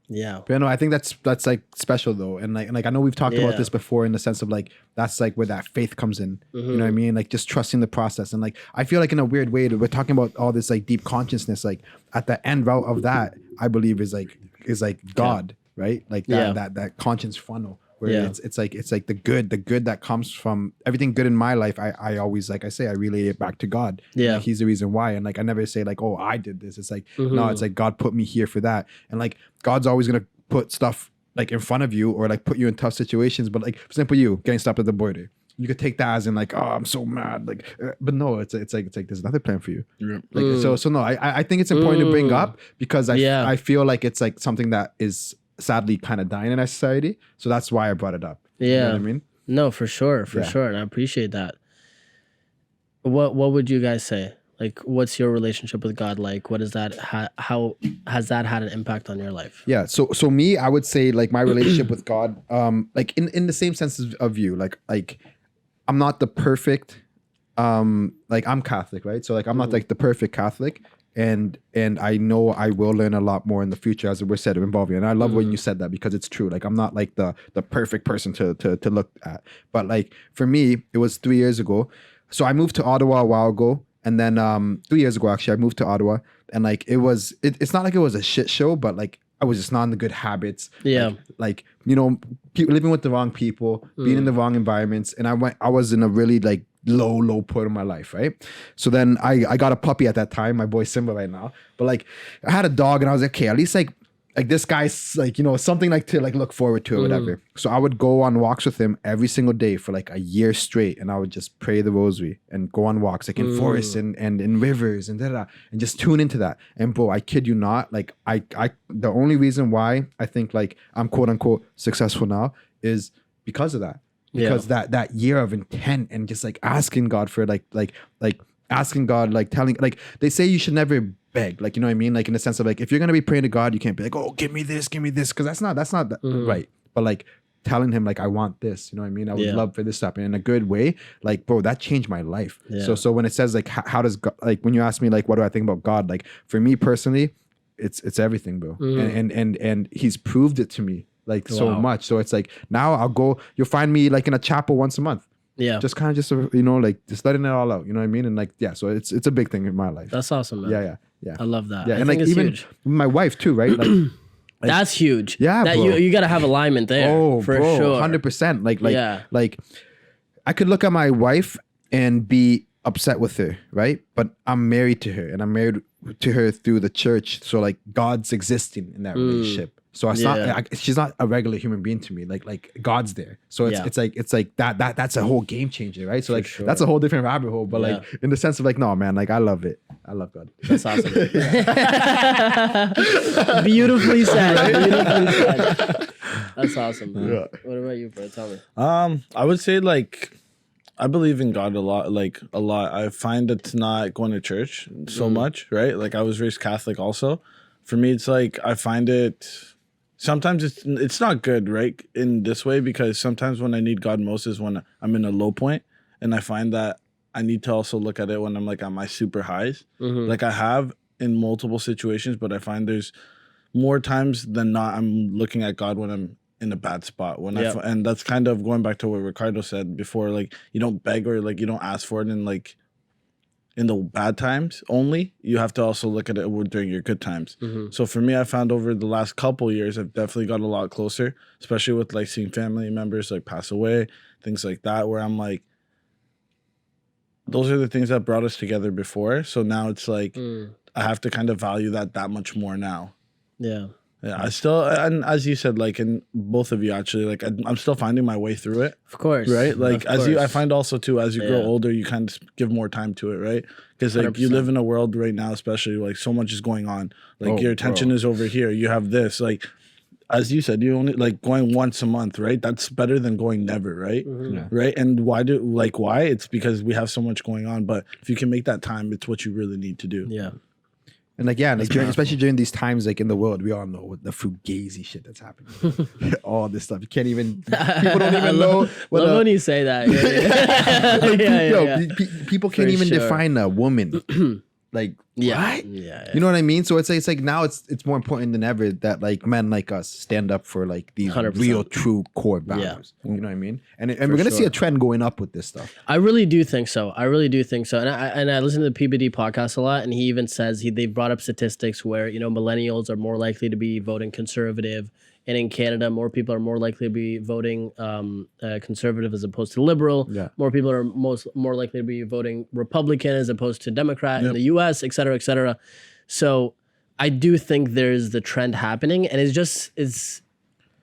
Yeah. But no, I think that's like special though. And like I know we've talked about this before in the sense of like, that's like where that faith comes in. You know what I mean? Like just trusting the process. And like, I feel like in a weird way that we're talking about all this like deep consciousness, like at the end route of that, I believe is like God, right? Like that conscience funnel where it's like the good that comes from everything good in my life. I always, like I say, I relate it back to God. Yeah. Like he's the reason why. And like, I never say like, oh, I did this. It's like, no, it's like God put me here for that. And like, God's always going to put stuff like in front of you or like put you in tough situations. But like, for example, you getting stopped at the border, you could take that as in like, oh, I'm so mad. Like, but no, it's like there's another plan for you. Like, so no, I think it's important to bring up because I feel like it's like something that is sadly kind of dying in our society. So that's why I brought it up. Yeah. You know what I mean? No, for sure. And I appreciate that. What would you guys say? Like, what's your relationship with God like? What is that? How has that had an impact on your life? Yeah. So me, I would say like my relationship with God, like in the same sense of you, like I'm not the perfect, like I'm Catholic, right? So like I'm not like the perfect Catholic. And I know I will learn a lot more in the future, as we said, involving. And I love when you said that because it's true. Like I'm not like the perfect person to look at. But like for me, it was 3 years ago. So I moved to Ottawa a while ago. And then 3 years ago, actually, I moved to Ottawa. And like it's not like it was a shit show, but like I was just not in the good habits. Yeah. Like living with the wrong people, being in the wrong environments. And I was in a really like low point in my life, right? So then I got a puppy at that time, my boy Simba right now. But like I had a dog and I was like, okay, at least like this guy's like, something like to like look forward to or whatever. So I would go on walks with him every single day for like a year straight. And I would just pray the rosary and go on walks like in forests and in rivers and and just tune into that. And bro, I kid you not, like I the only reason why I think like I'm quote unquote successful now is because of that. Because that year of intent and just like asking God for like asking God, like telling, like they say you should never beg, like, you know what I mean? Like in the sense of like, if you're going to be praying to God, you can't be like, oh, give me this. Cause that's not right. But like telling him like, I want this, you know what I mean? I would love for this to happen in a good way. Like, bro, that changed my life. Yeah. So when it says like, how does God, like when you ask me like, what do I think about God? Like for me personally, it's everything, bro. And he's proved it to me. Like so much. So it's like now you'll find me like in a chapel once a month. Yeah. Just kind of just, like just letting it all out. You know what I mean? And like, yeah, so it's a big thing in my life. That's awesome, man. Yeah. I love that. Yeah. And like even huge. My wife too, right? Like that's huge. Yeah. That bro. You got to have alignment there. Oh, for bro, sure. 100%. Like I could look at my wife and be upset with her, right? But I'm married to her and I'm married to her through the church. So like God's existing in that relationship. So it's not she's not a regular human being to me. Like God's there. So it's like that's a whole game changer, right? So like that's a whole different rabbit hole. But like in the sense of like, no man, like I love it. I love God. That's awesome. Beautifully said. Beautifully said. That's awesome. Yeah. What about you, bro? Tell me. I would say like I believe in God a lot. Like a lot. I find it's not going to church so much, right? Like I was raised Catholic also. For me, it's like I find it. Sometimes it's not good, right? In this way, because sometimes when I need God most is when I'm in a low point, and I find that I need to also look at it when I'm like at my super highs. Like I have in multiple situations, but I find there's more times than not I'm looking at God when I'm in a bad spot. And that's kind of going back to what Ricardo said before. Like you don't beg or like you don't ask for it, and like in the bad times only, you have to also look at it during your good times. So for me, I found over the last couple years, I've definitely got a lot closer, especially with like seeing family members like pass away, things like that, where I'm like, those are the things that brought us together before. So now it's like, I have to kind of value that much more now. Yeah. Yeah, I still, and as you said, like in both of you actually, like I'm still finding my way through it. Of course. Right? Like Of course. I find also too, as you grow older, you kind of give more time to it, right? Because like you 100%. live in a world right now, especially like so much is going on. Like your attention is over here. You have this, like, as you said, you only like going once a month, right? That's better than going never, right? Right? And why? It's because we have so much going on. But if you can make that time, it's what you really need to do. Yeah. And like, yeah, like especially during these times, like in the world, we all know what the fugazi shit that's happening. All this stuff. You can't even, people don't even know. What love when you say that. People can't For even sure. define a woman. Like, what? Yeah. You know what I mean? So it's like now it's more important than ever that like men like us stand up for like these 100%. real, true core values. You know what I mean? And we're gonna see a trend going up with this stuff. I really do think so. And I listen to the PBD podcast a lot, and he even says they've brought up statistics where, you know, millennials are more likely to be voting conservative, and in Canada, more people are more likely to be voting conservative as opposed to liberal. Yeah. More people are more likely to be voting Republican as opposed to Democrat in the U.S., et cetera, et cetera. So I do think there's the trend happening, and it's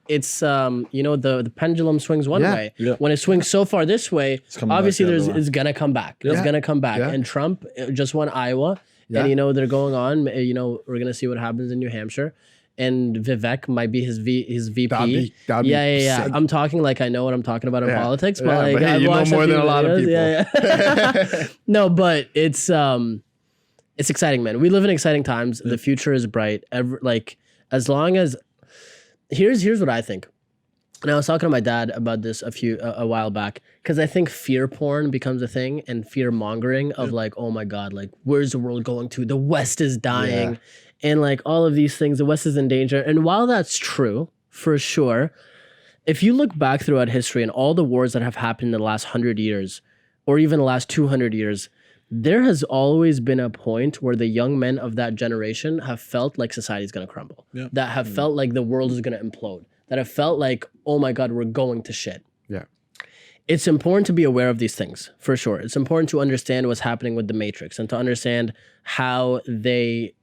you know, the pendulum swings one way. When it swings so far this way, obviously it's gonna come back. It's gonna come back. And Trump just won Iowa, and you know they're going on. You know, we're gonna see what happens in New Hampshire. And Vivek might be his VP. That'd be Yeah. sick. I'm talking like I know what I'm talking about in politics, but like hey, I've you know watched more than few a lot of videos. people. Yeah. No, but it's exciting, man. We live in exciting times. The future is bright. As long as here's what I think. And I was talking to my dad about this a while back, because I think fear porn becomes a thing, and fear mongering of like, oh my God, like where's the world going to? The West is dying. And like all of these things, the West is in danger. And while that's true, for sure, if you look back throughout history and all the wars that have happened in the last 100 years, or even the last 200 years, there has always been a point where the young men of that generation have felt like society is going to crumble, that have felt like the world is going to implode, that have felt like, oh my God, we're going to shit. Yeah. It's important to be aware of these things, for sure. It's important to understand what's happening with the Matrix and to understand how they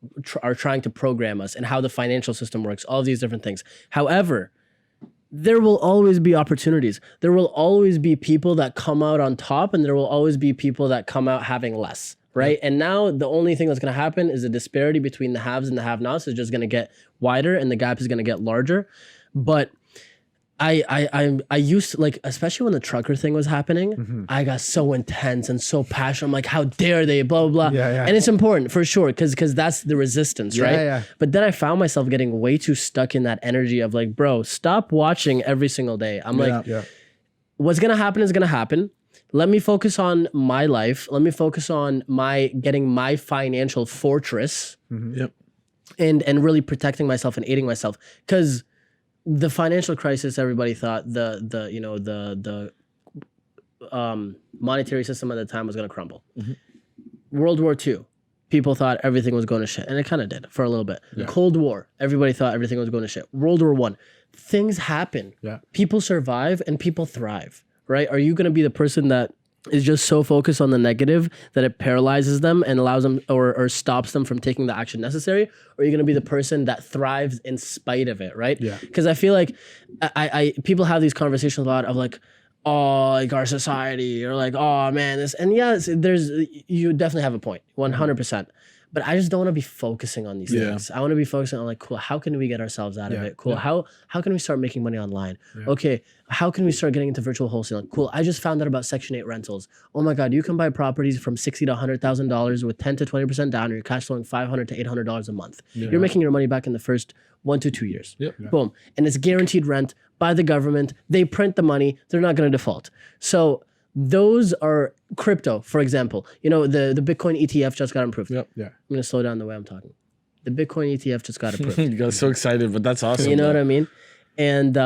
are trying to program us and how the financial system works, all of these different things. However, there will always be opportunities. There will always be people that come out on top, and there will always be people that come out having less, right? And now the only thing that's going to happen is the disparity between the haves and the have-nots is just going to get wider, and the gap is going to get larger. But I used to, like, especially when the trucker thing was happening, I got so intense and so passionate. I'm like, how dare they, blah, blah, blah. And it's important for sure, because that's the resistance, right? But then I found myself getting way too stuck in that energy of like, bro, stop watching every single day. I'm like, what's going to happen is going to happen. Let me focus on my life. Let me focus on getting my financial fortress and really protecting myself and aiding myself. Because the financial crisis, everybody thought the monetary system at the time was going to crumble. World War II, people thought everything was going to shit, and it kind of did for a little bit. Cold War, everybody thought everything was going to shit. World War I, things happen. People survive and people thrive, right? Are you going to be the person that is just so focused on the negative that it paralyzes them and allows them or stops them from taking the action necessary? Or are you going to be the person that thrives in spite of it, right? Because I feel like I people have these conversations a lot of like, oh, like our society, or like, oh man, this, and yes, you definitely have a point, 100%. But I just don't want to be focusing on these things. I want to be focusing on like, cool, how can we get ourselves out of it? Cool, how can we start making money online? Okay, how can we start getting into virtual wholesaling? Cool, I just found out about Section 8 rentals. Oh my God, you can buy properties from $60,000 to $100,000 with 10 to 20% down, and you're cash flowing $500 to $800 a month. You're making your money back in the first 1 to 2 years. Boom, and it's guaranteed rent by the government. They print the money. They're not going to default. So those are crypto, for example. You know, the Bitcoin ETF just got approved. I'm going to slow down the way I'm talking. The Bitcoin ETF just got approved. You got so excited, but that's awesome. You know what I mean? And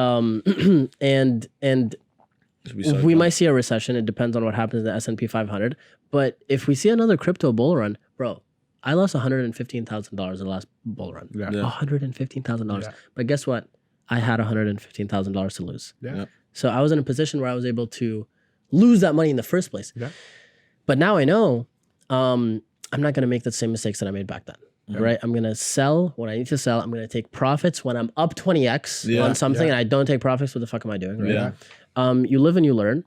we might see a recession. It depends on what happens in the S&P 500. But if we see another crypto bull run, bro, I lost $115,000 the last bull run. $115,000. But guess what? I had $115,000 to lose. So I was in a position where I was able to lose that money in the first place. But now I know I'm not going to make the same mistakes that I made back then. Right? I'm going to sell when I need to sell. I'm going to take profits when I'm up 20x on something and I don't take profits. What the fuck am I doing? Right? You live and you learn.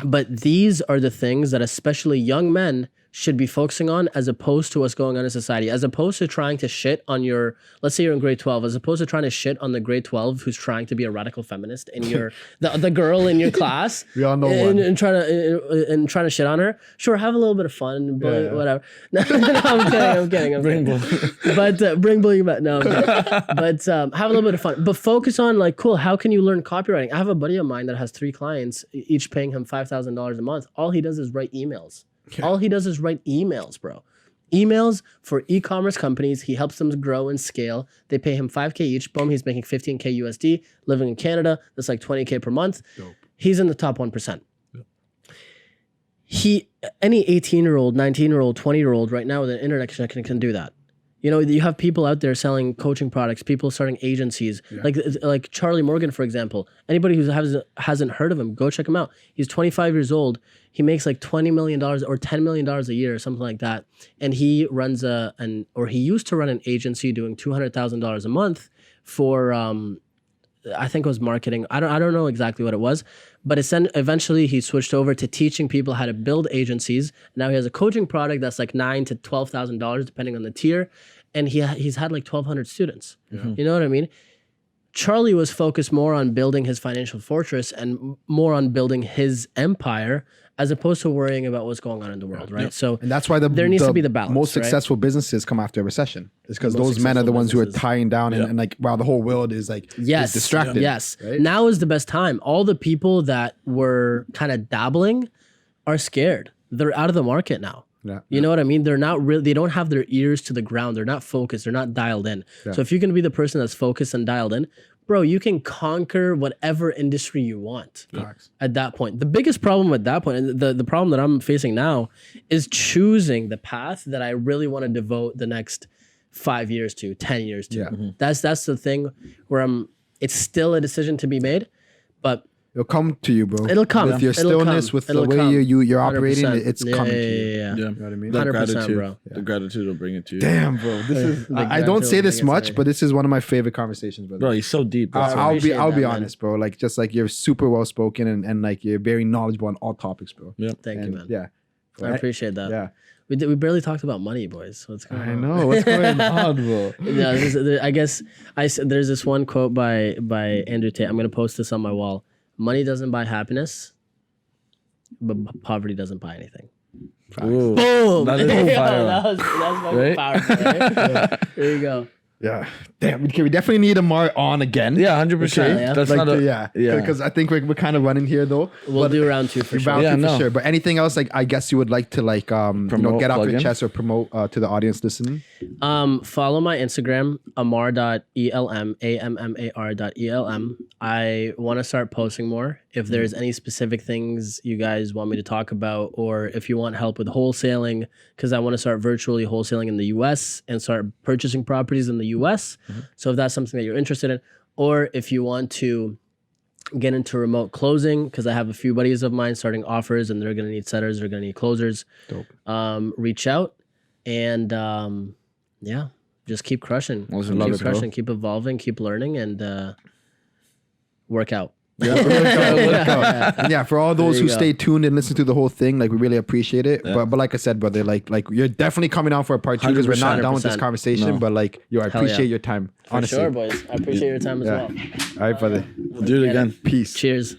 But these are the things that especially young men should be focusing on, as opposed to what's going on in society, as opposed to trying to shit on your, let's say you're in grade 12, as opposed to trying to shit on the grade 12 who's trying to be a radical feminist and you're the girl in your class. We all know one. And trying to shit on her. Sure, have a little bit of fun, whatever. No, I'm kidding. Bring bullying. But bring bullying back. No, I'm kidding. But have a little bit of fun. But focus on like, cool, how can you learn copywriting? I have a buddy of mine that has 3 clients, each paying him $5,000 a month. All he does is write emails. All he does is write emails, bro. Emails for e-commerce companies. He helps them grow and scale. They pay him $5K each. Boom, he's making $15K USD. Living in Canada, that's like $20K per month. Dope. He's in the top 1%. Any 18-year-old, 19-year-old, 20-year-old right now with an internet connection can do that. You know, you have people out there selling coaching products, people starting agencies, like Charlie Morgan, for example. Anybody who hasn't heard of him, go check him out. He's 25 years old. He makes like $20 million or $10 million a year or something like that. And he runs he used to run an agency doing $200,000 a month for, I think it was marketing. I don't know exactly what it was, but eventually he switched over to teaching people how to build agencies. Now he has a coaching product that's like $9,000 to $12,000 depending on the tier, and he's had like 1,200 students. You know what I mean? Charlie was focused more on building his financial fortress and more on building his empire, as opposed to worrying about what's going on in the world, right? So, and that's why there needs to be the balance. Most successful businesses come after a recession. It's because those men are the ones who are tying down and like, wow, the whole world is like is distracted. Right? Now is the best time. All the people that were kind of dabbling are scared. They're out of the market now. You know what I mean? They're not really, they don't have their ears to the ground. They're not focused. They're not dialed in. So if you're going to be the person that's focused and dialed in, bro, you can conquer whatever industry you want at that point. The biggest problem at that point, and the problem that I'm facing now, is choosing the path that I really want to devote the next 5 years to, 10 years to. That's the thing where it's still a decision to be made, but it'll come to you, bro. It'll come. With your stillness, with the way you're operating, it's coming to you. You know what I mean? 100%, bro. The gratitude will bring it to you. Damn, bro. This is. I don't say this much, but this is one of my favorite conversations, brother. Bro, he's so deep. I'll be honest, bro. Like, just like you're super well spoken and like you're very knowledgeable on all topics, bro. Thank you, man. Yeah, I appreciate that. Yeah. We barely talked about money, boys. What's going on? I know. What's going on, bro? I guess there's this one quote by Andrew Tate. I'm gonna post this on my wall. Money doesn't buy happiness, but poverty doesn't buy anything. Ooh, boom! That is fire. That's fucking Right? powerful, right? There you go. Yeah. Damn. Okay, we definitely need Ammar on again. Yeah, 100%. Yeah. That's Like not because I think we're kind of running here though. We'll do round 2 for sure. Round 2 for sure. But anything else, like I guess you would like to like Promote, get off plug your in? chest or promote to the audience listening. Follow my Instagram, ammar.elm, ammar.elm. I want to start posting more. If there's any specific things you guys want me to talk about, or if you want help with wholesaling, because I want to start virtually wholesaling in the US and start purchasing properties in the US. So if that's something that you're interested in, or if you want to get into remote closing, because I have a few buddies of mine starting offers and they're going to need setters, they're going to need closers. Dope. Reach out and just keep crushing. Awesome. Love Keep it, bro. crushing, keep evolving, keep learning, and work out. Yeah, let's go. And yeah, for all those There who you go. stay tuned and listen to the whole thing, like we really appreciate it. Yeah. But like I said, brother, like you're definitely coming on for a part 2 because we're not 100%. done with this conversation. No. But like, yo, I Hell appreciate yeah. your time. For Honestly. sure, boys. I appreciate your time as Yeah. well. All right, brother. We'll do it again. Peace. Cheers.